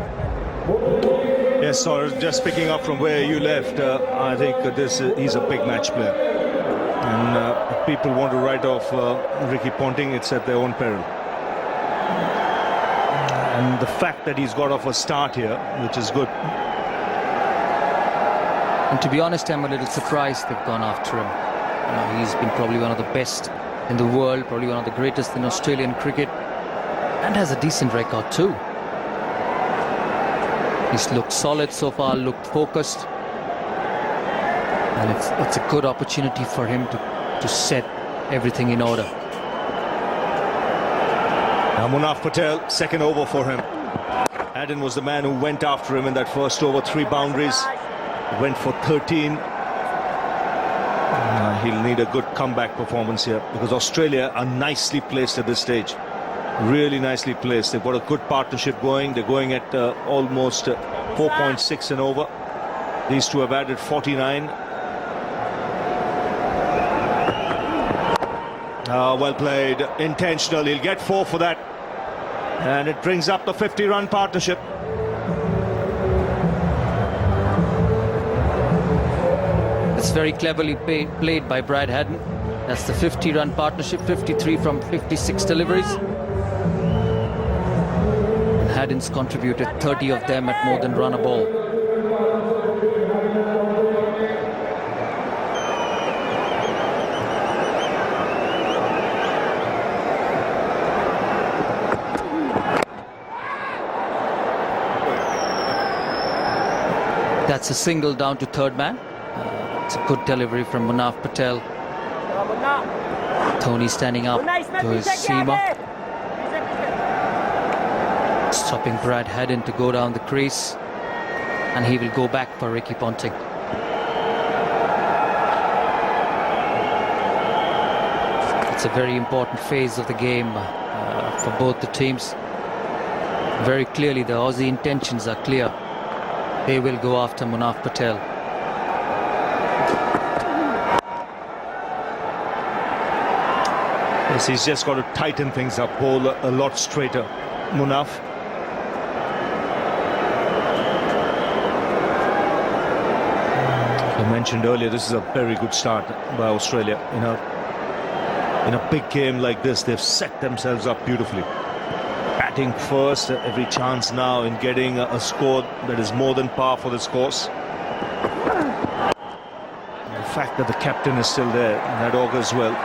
Yes, so just picking up from where you left, I think he's a big match player. And if people want to write off Ricky Ponting, it's at their own peril. And the fact that he's got off a start here, which is good. And to be honest, I'm a little surprised they've gone after him. He's been probably one of the best in the world, probably one of the greatest in Australian cricket, and has a decent record too. He's looked solid so far, looked focused, and it's a good opportunity for him to set everything in order. Now Munaf Patel, second over for him. Haddin was the man who went after him in that first over, 3 boundaries, went for 13. He'll need a good comeback performance here, because Australia are nicely placed at this stage. Really nicely placed. They've got a good partnership going. They're going at almost 4.6 and over. These two have added 49. Well played, intentional. He'll get 4 for that, and it brings up the 50-run partnership. It's very cleverly played by Brad Haddin. That's the 50-run partnership, 53 from 56 deliveries. Haddin's contributed 30 of them at more than run a ball. That's a single down to third man. It's a good delivery from Munaf Patel. Tony standing up to his seamer, stopping Brad Haddin to go down the crease, and he will go back for Ricky Ponting. It's a very important phase of the game for both the teams. Very clearly the Aussie intentions are clear. They will go after Munaf Patel. Yes, he's just got to tighten things up, bowl a lot straighter. Munaf. I mentioned earlier, this is a very good start by Australia. In a big game like this, they've set themselves up beautifully. Batting first, every chance now in getting a score that is more than par for this course. And the fact that the captain is still there, that augurs well.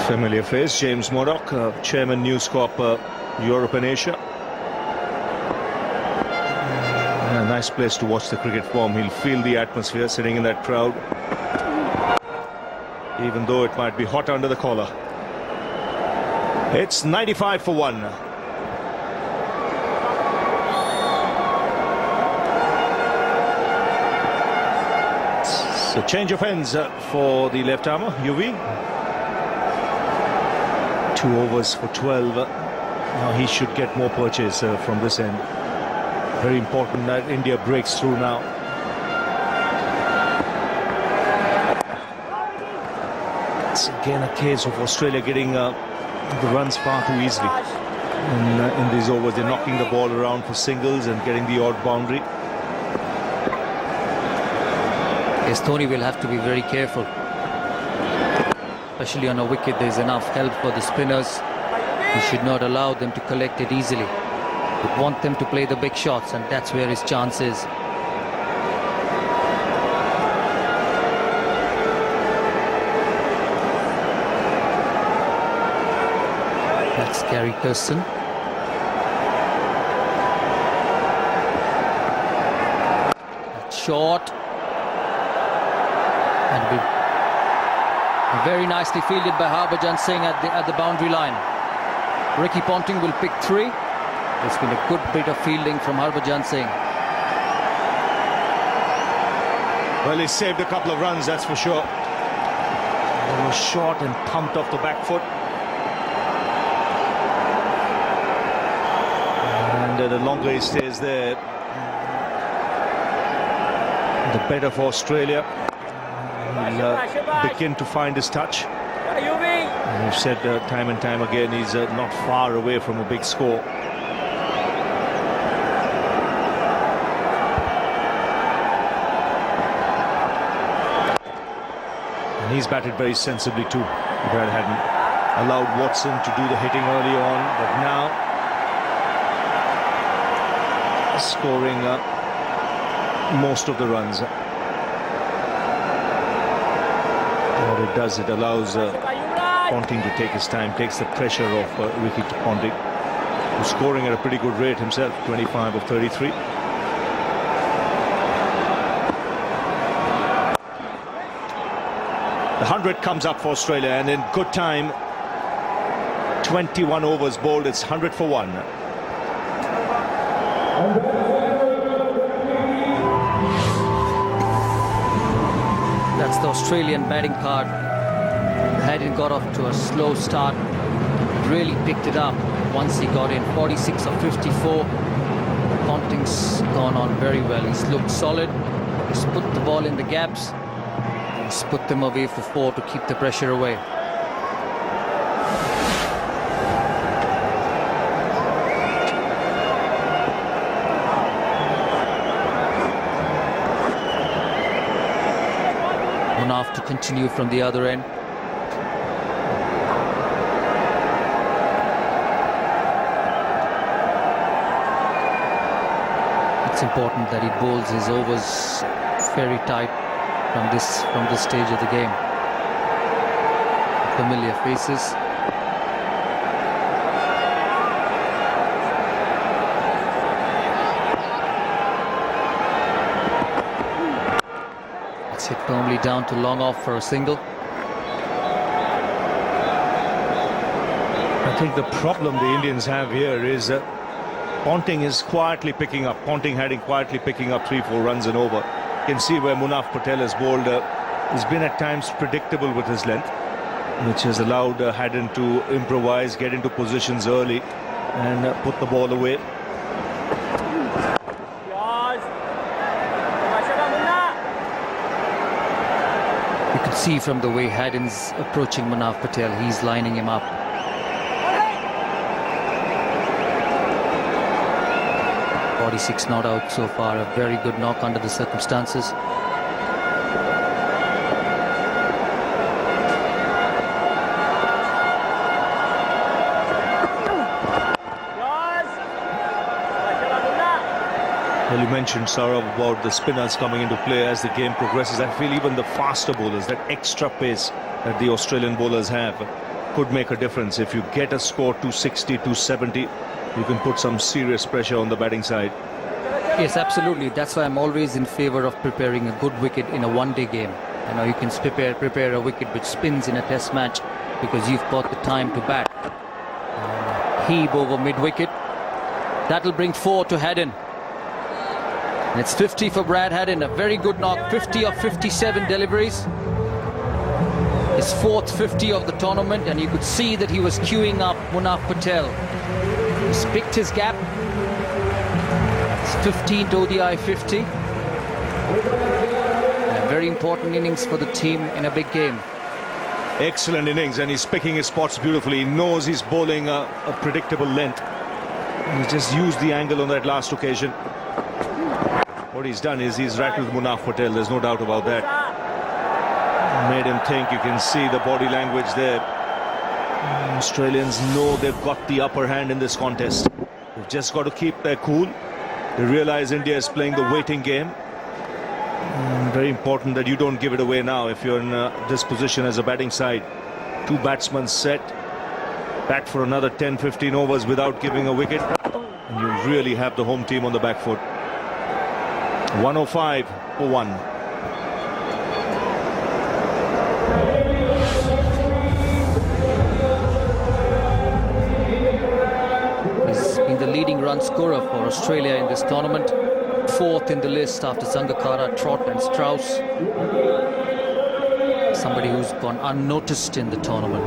Familiar face, James Murdoch, Chairman News Corp Europe and Asia. A nice place to watch the cricket form. He'll feel the atmosphere sitting in that crowd, even though it might be hot under the collar. It's 95 for 1. So change of ends for the left armour, UV. 2 overs for 12. Now he should get more purchase from this end. Very important that India breaks through now. It's again a case of Australia getting the runs far too easily. In these overs, they're knocking the ball around for singles and getting the odd boundary. Yes, Dhoni will have to be very careful. Especially on a wicket, there's enough help for the spinners. He should not allow them to collect it easily. He'd want them to play the big shots, and that's where his chance is. That's Gary Kirsten. That's short. And very nicely fielded by Harbhajan Singh at the boundary line. Ricky Ponting will pick 3. It's been a good bit of fielding from Harbhajan Singh. Well, he saved a couple of runs, that's for sure. They were short and thumped off the back foot. And the longer he stays there, the better for Australia. He'll begin to find his touch. And we've said time and time again, he's not far away from a big score. And he's batted very sensibly too. Brad hadn't allowed Watson to do the hitting early on, but now scoring most of the runs. What it does, it allows Ponting to take his time, takes the pressure off Ricky Ponting, who's scoring at a pretty good rate himself, 25 of 33. The 100 comes up for Australia, and in good time, 21 overs bowled, it's 100 for 1. That's the Australian batting card. Hadn't got off to a slow start. Really picked it up once he got in. 46 of 54. Ponting's gone on very well. He's looked solid. He's put the ball in the gaps. He's put them away for 4 to keep the pressure away. Munaf to continue from the other end. It's important that he bowls his overs very tight from this stage of the game. Familiar faces. It's hit firmly down to long off for a single. I think the problem the Indians have here is Ponting is quietly picking up. Ponting heading quietly picking up 3-4 runs and over. You can see where Munaf Patel has bowled. He's been at times predictable with his length, which has allowed Haddon to improvise, get into positions early, and put the ball away. You can see from the way Haddon's approaching Munaf Patel, he's lining him up. .46 not out so far, a very good knock under the circumstances. Well, you mentioned, Saurav, about the spinners coming into play as the game progresses. I feel even the faster bowlers, that extra pace that the Australian bowlers have, could make a difference. If you get a score 260, 270, you can put some serious pressure on the batting side. Yes, absolutely. That's why I'm always in favor of preparing a good wicket in a one-day game. You know, you can prepare a wicket which spins in a test match because you've got the time to bat. Heave over mid-wicket. That'll bring 4 to Haddin. And it's 50 for Brad Haddin. A very good knock. 50 of 57 deliveries. His 4th 50 of the tournament, and you could see that he was queuing up Munaf Patel. He's picked his gap. It's 15th ODI 50. And a very important innings for the team in a big game. Excellent innings, and he's picking his spots beautifully. He knows he's bowling a predictable length. He just used the angle on that last occasion. What he's done is he's rattled Munaf Patel, there's no doubt about that. Made him think. You can see the body language there. Australians know they've got the upper hand in this contest. They've just got to keep their cool. They realize India is playing the waiting game. Very important that you don't give it away now if you're in this position as a batting side. 2 batsmen set. Bat for another 10-15 overs without giving a wicket. And you really have the home team on the back foot. 105 for 1. The leading run scorer for Australia in this tournament, 4th in the list after Sangakkara, Trott and Strauss. Somebody who's gone unnoticed in the tournament.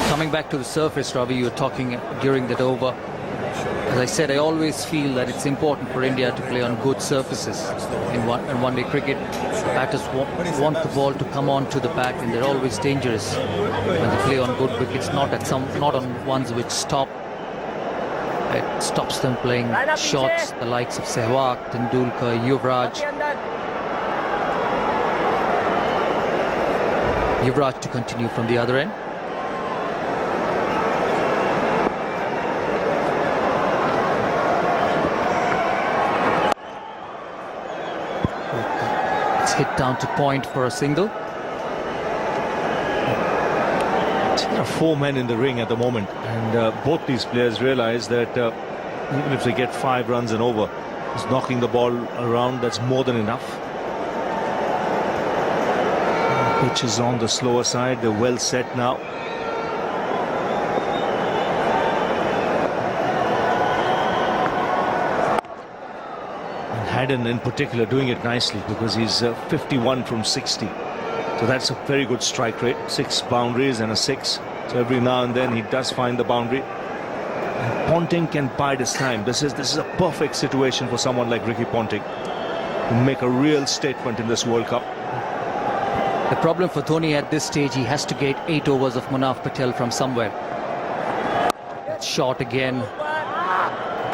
Coming back to the surface, Ravi, you were talking during that over. As I said, I always feel that it's important for India to play on good surfaces in one-day cricket. Batters want the ball to come onto the bat, and they're always dangerous when they play on good wickets, not on ones which stop. It stops them playing shots, the likes of Sehwag, Tendulkar, Yuvraj. Yuvraj to continue from the other end. Hit down to point for a single. There are 4 men in the ring at the moment, and both these players realize that even if they get 5 runs and over, just knocking the ball around, that's more than enough. Pitch is on the slower side. They're well set now. Haddin in particular doing it nicely because he's 51 from 60. So that's a very good strike rate. 6 boundaries and a 6. So every now and then he does find the boundary. And Ponting can bide his time. This is a perfect situation for someone like Ricky Ponting to make a real statement in this World Cup. The problem for Dhoni at this stage, he has to get 8 overs of Munaf Patel from somewhere. It's short again.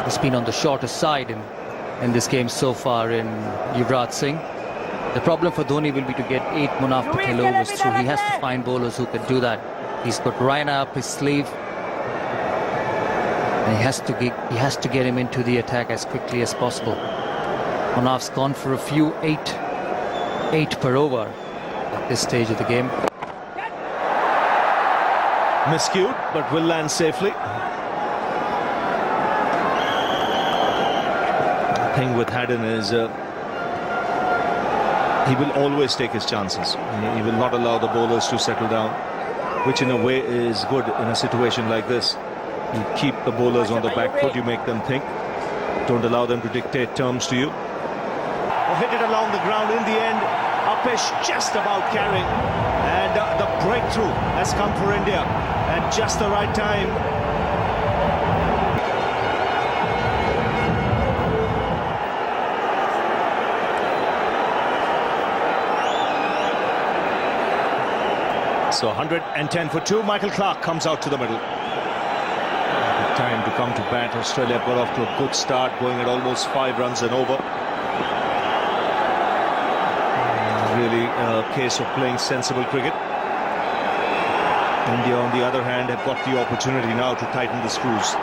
He's been on the shorter side in this game so far in Yuvraj Singh. The problem for Dhoni will be to get 8 Munaf Patel overs through. He has to find bowlers who can do that. He's got Raina up his sleeve. And he has to get him into the attack as quickly as possible. Munaf's gone for a few 8 per over at this stage of the game. Miscued, but will land safely. The thing with Haddin is he will always take his chances. He will not allow the bowlers to settle down, which in a way is good in a situation like this. You keep the bowlers on the back foot, you make them think. Don't allow them to dictate terms to you. Hit it along the ground in the end. Upesh just about carrying. And the breakthrough has come for India at just the right time. So 110 for 2. Michael Clarke comes out to the middle. Good time to come to bat. Australia got off to a good start, going at almost 5 runs and over. Really a case of playing sensible cricket. India, on the other hand, have got the opportunity now to tighten the screws.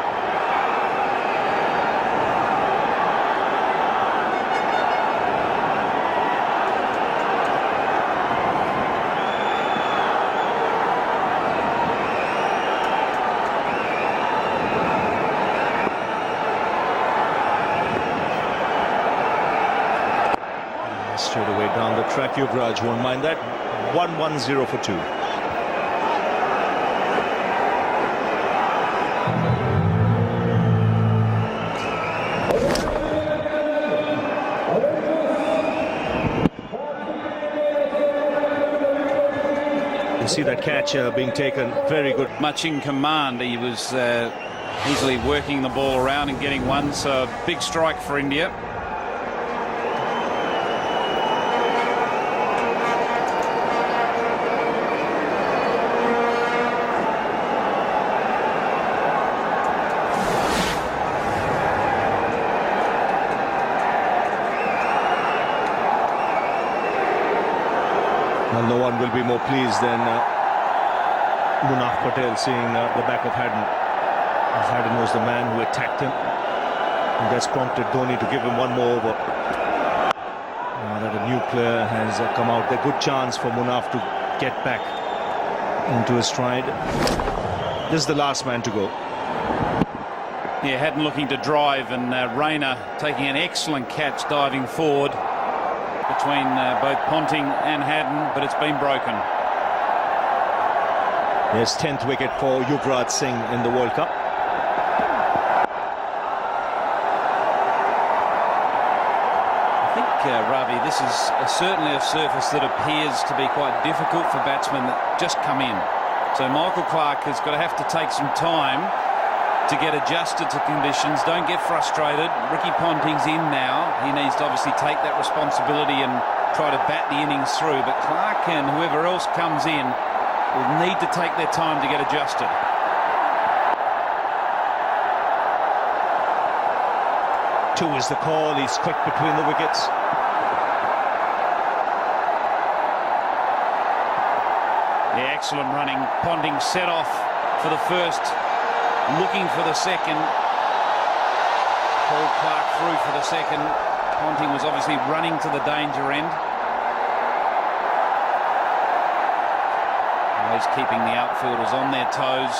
straight away down the track. Yuvraj won't mind that. 1-1-0 for 2. You see that catch being taken. Very good. Much in command. He was easily working the ball around and getting one. So a big strike for India. Well, no one will be more pleased than Munaf Patel seeing the back of Haddon. As Haddon was the man who attacked him. And that's prompted Dhoni to give him one more over. Now that a new player has come out, a good chance for Munaf to get back into his stride. This is the last man to go. Yeah, Haddon looking to drive, and Rayner taking an excellent catch, diving forward between both Ponting and Haddon, but it's been broken. Yes, 10th wicket for Yuvraj Singh in the World Cup. I think, Ravi, this is certainly a surface that appears to be quite difficult for batsmen that just come in. So Michael Clarke has got to have to take some time to get adjusted to conditions. Don't get frustrated. Ricky Ponting's in now. He needs to obviously take that responsibility and try to bat the innings through. But Clarke and whoever else comes in will need to take their time to get adjusted. Two is the call. He's quick between the wickets. Yeah, excellent running. Ponting set off for the first, looking for the second. Paul Clarke through for the second. Ponting was obviously running to the danger end. Always keeping the outfielders on their toes,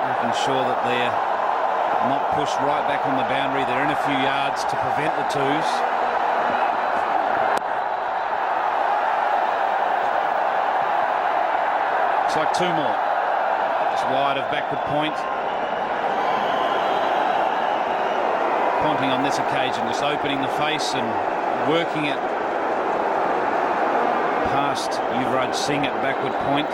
making sure that they're not pushed right back on the boundary. They're in a few yards to prevent the twos. Looks like two more. Just wide of backward point. Ponting on this occasion just opening the face and working it past Yuvraj Singh at backward point.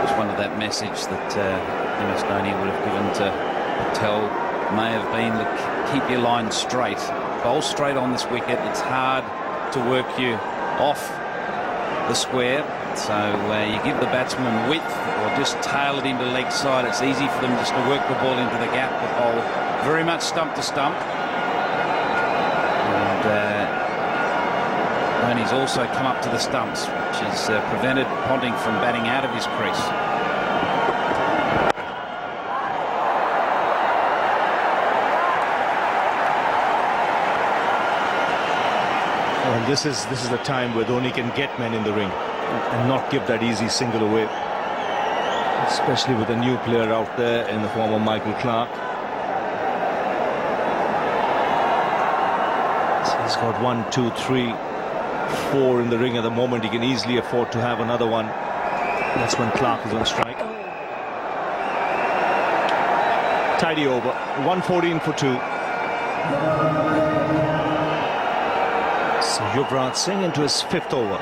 Just wonder that message that MS Dhoni would have given to Patel may have been, look, keep your line straight. Bowl straight on this wicket. It's hard to work you off the square, so you give the batsman width or just tail it into leg side. It's easy for them just to work the ball into the gap. The bowl very much stump to stump, and Dhoni's also come up to the stumps, which has prevented Ponting from batting out of his crease. Well, this is the time where Dhoni can get men in the ring and not give that easy single away, especially with a new player out there in the form of Michael Clarke. So he's got 1, 2, 3, 4 in the ring at the moment. He can easily afford to have another one. That's when Clarke is on strike. Tidy over. 114 for 2. So Yuvraj Singh into his 5th over.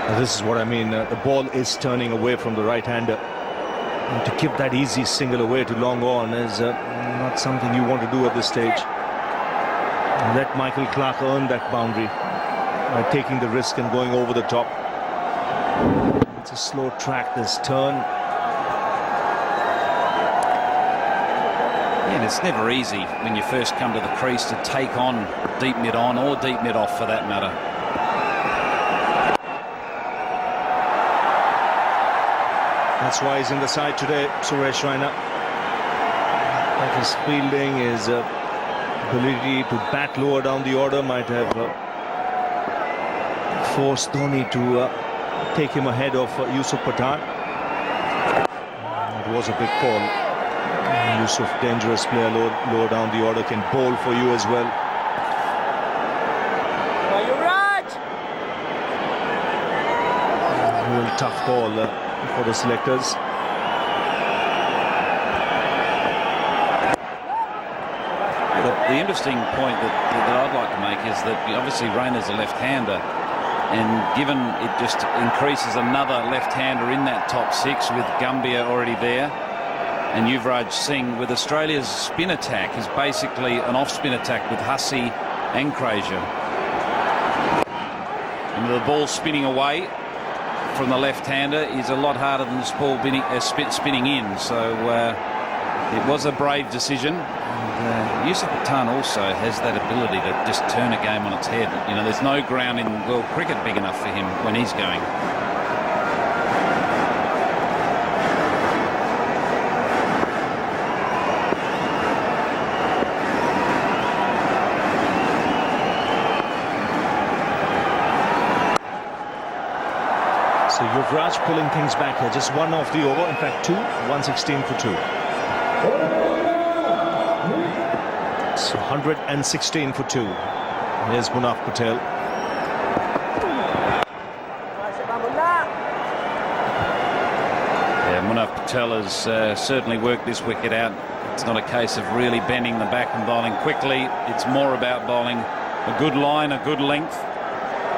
Now this is what I mean. The ball is turning away from the right-hander. And to give that easy single away to long on is not something you want to do at this stage. And let Michael Clarke earn that boundary by taking the risk and going over the top. It's a slow track, this turn. And it's never easy when you first come to the crease to take on deep mid-on or deep mid-off for that matter. That's why he's in the side today, Suresh Raina. Like his fielding, his ability to bat lower down the order might have forced Dhoni to take him ahead of Yusuf Pathan. It was a big call. Yusuf, dangerous player, lower down the order, can bowl for you as well. Real tough ball for the selectors. The interesting point that I'd like to make is that obviously Rayner's a left-hander, and given it just increases another left-hander in that top six with Gambhir already there, and Yuvraj Singh with Australia's spin attack is basically an off-spin attack with Hussey and Frazier. And the ball spinning away from the left-hander is a lot harder than the ball spinning in, so it was a brave decision. And Yusuf Pathan also has that ability to just turn a game on its head. You know, there's no ground in world cricket big enough for him when he's going. So Yuvraj pulling things back here. Just one off the over. In fact, 116 for 2. So 116 for 2. Here's Munaf Patel. Yeah, Munaf Patel has certainly worked this wicket out. It's not a case of really bending the back and bowling quickly. It's more about bowling a good line, a good length.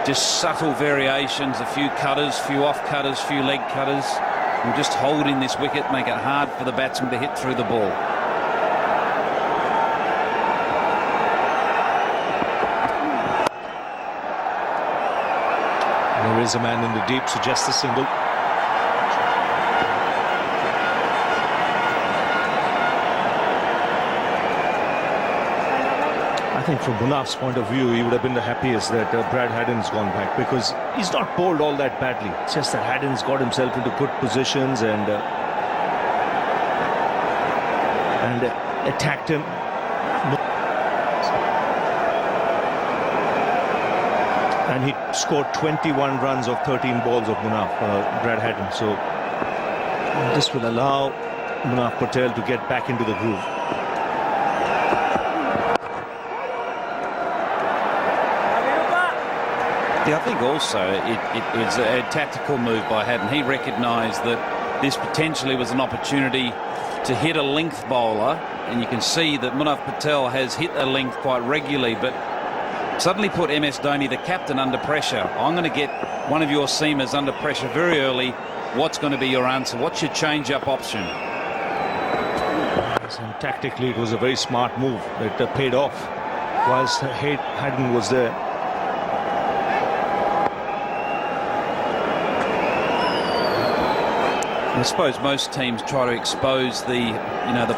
Just subtle variations, a few cutters, few off cutters, few leg cutters, and just holding this wicket, make it hard for the batsman to hit through the ball. There is a man in the deep, so just a single. I think from Munaf's point of view, he would have been the happiest that Brad Haddin's gone back, because he's not bowled all that badly. It's just that Haddin's got himself into good positions and attacked him. And he scored 21 runs of 13 balls of Munaf, Brad Haddin. So this will allow Munaf Patel to get back into the groove. Yeah, I think also it was a tactical move by Haddin. He recognised that this potentially was an opportunity to hit a length bowler, and you can see that Munaf Patel has hit a length quite regularly, but suddenly put MS Dhoni, the captain, under pressure. I'm going to get one of your seamers under pressure very early. What's going to be your answer? What's your change-up option? And tactically, it was a very smart move. It paid off whilst Haddin was there. I suppose most teams try to expose the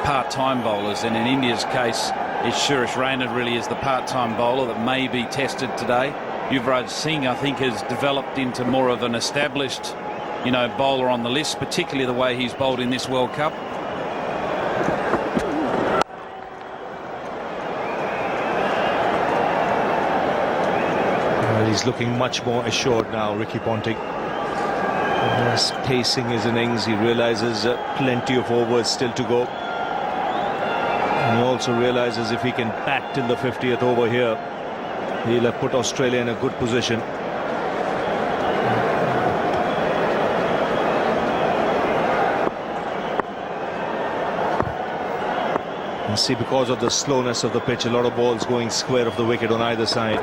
part-time bowlers, and in India's case, it's Suresh Raina really is the part-time bowler that may be tested today. Yuvraj Singh, I think, has developed into more of an established, bowler on the list, particularly the way he's bowled in this World Cup. Well, he's looking much more assured now, Ricky Ponting. He's pacing his innings. He realizes plenty of overs still to go. And he also realizes if he can bat till the 50th over here, he'll have put Australia in a good position. And see, because of the slowness of the pitch, a lot of balls going square of the wicket on either side.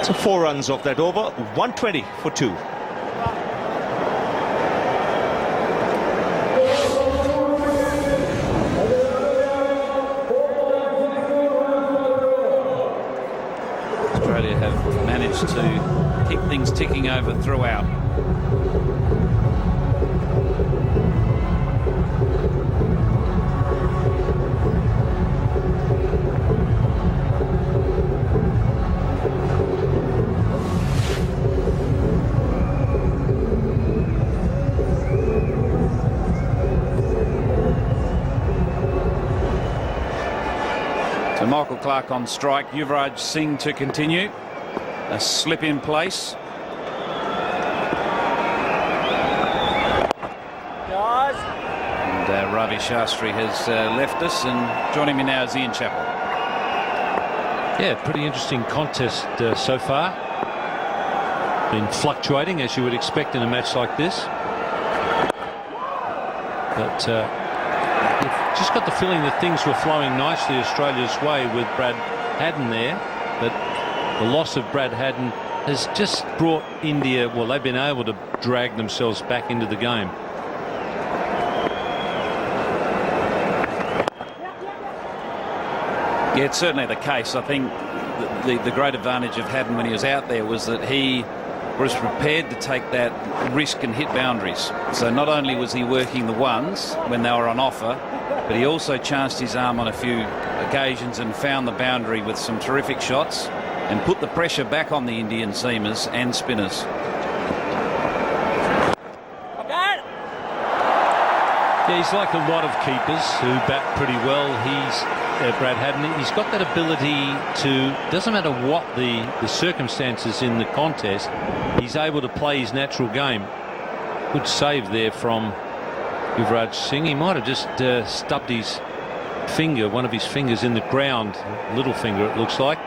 So 4 runs off that over, 120 for 2. Australia have managed to keep things ticking over throughout. So Michael Clarke on strike. Yuvraj Singh to continue. A slip in place. And Ravi Shastri has left us, and joining me now is Ian Chappell. Yeah, pretty interesting contest so far. Been fluctuating, as you would expect in a match like this. But you've just got the feeling that things were flowing nicely Australia's way with Brad Haddin there. But the loss of Brad Haddin has just brought India, well, they've been able to drag themselves back into the game. Yeah, it's certainly the case. I think the great advantage of Haddin when he was out there was that he was prepared to take that risk and hit boundaries. So not only was he working the ones when they were on offer, but he also chanced his arm on a few occasions and found the boundary with some terrific shots and put the pressure back on the Indian seamers and spinners. Yeah, he's like a lot of keepers who bat pretty well. Brad Haddin, he's got that ability to, doesn't matter what the circumstances in the contest, he's able to play his natural game. Good save there from Yuvraj Singh. He might have just stubbed his finger, one of his fingers in the ground, little finger it looks like.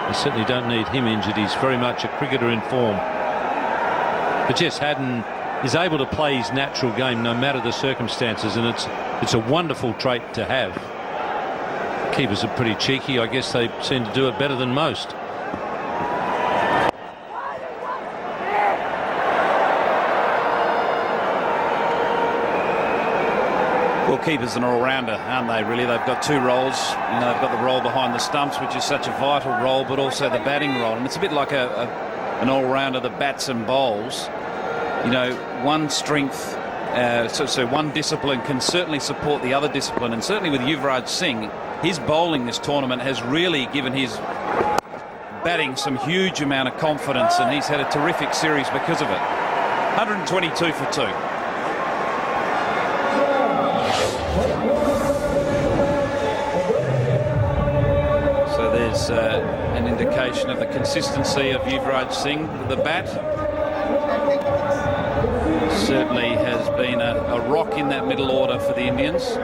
They certainly don't need him injured. He's very much a cricketer in form. But yes, Haddin is able to play his natural game no matter the circumstances, and it's a wonderful trait to have. Keepers are pretty cheeky. I guess they seem to do it better than most. Well, keepers are an all-rounder, aren't they, really? They've got two roles. You know, they've got the role behind the stumps, which is such a vital role, but also the batting role. And it's a bit like an all-rounder that bats and bowls. You know, one strength, so one discipline can certainly support the other discipline. And certainly with Yuvraj Singh, his bowling this tournament has really given his batting some huge amount of confidence, and he's had a terrific series because of it. 122 for 2. So there's an indication of the consistency of Yuvraj Singh with the bat. Certainly has been a rock in that middle order for the Indians.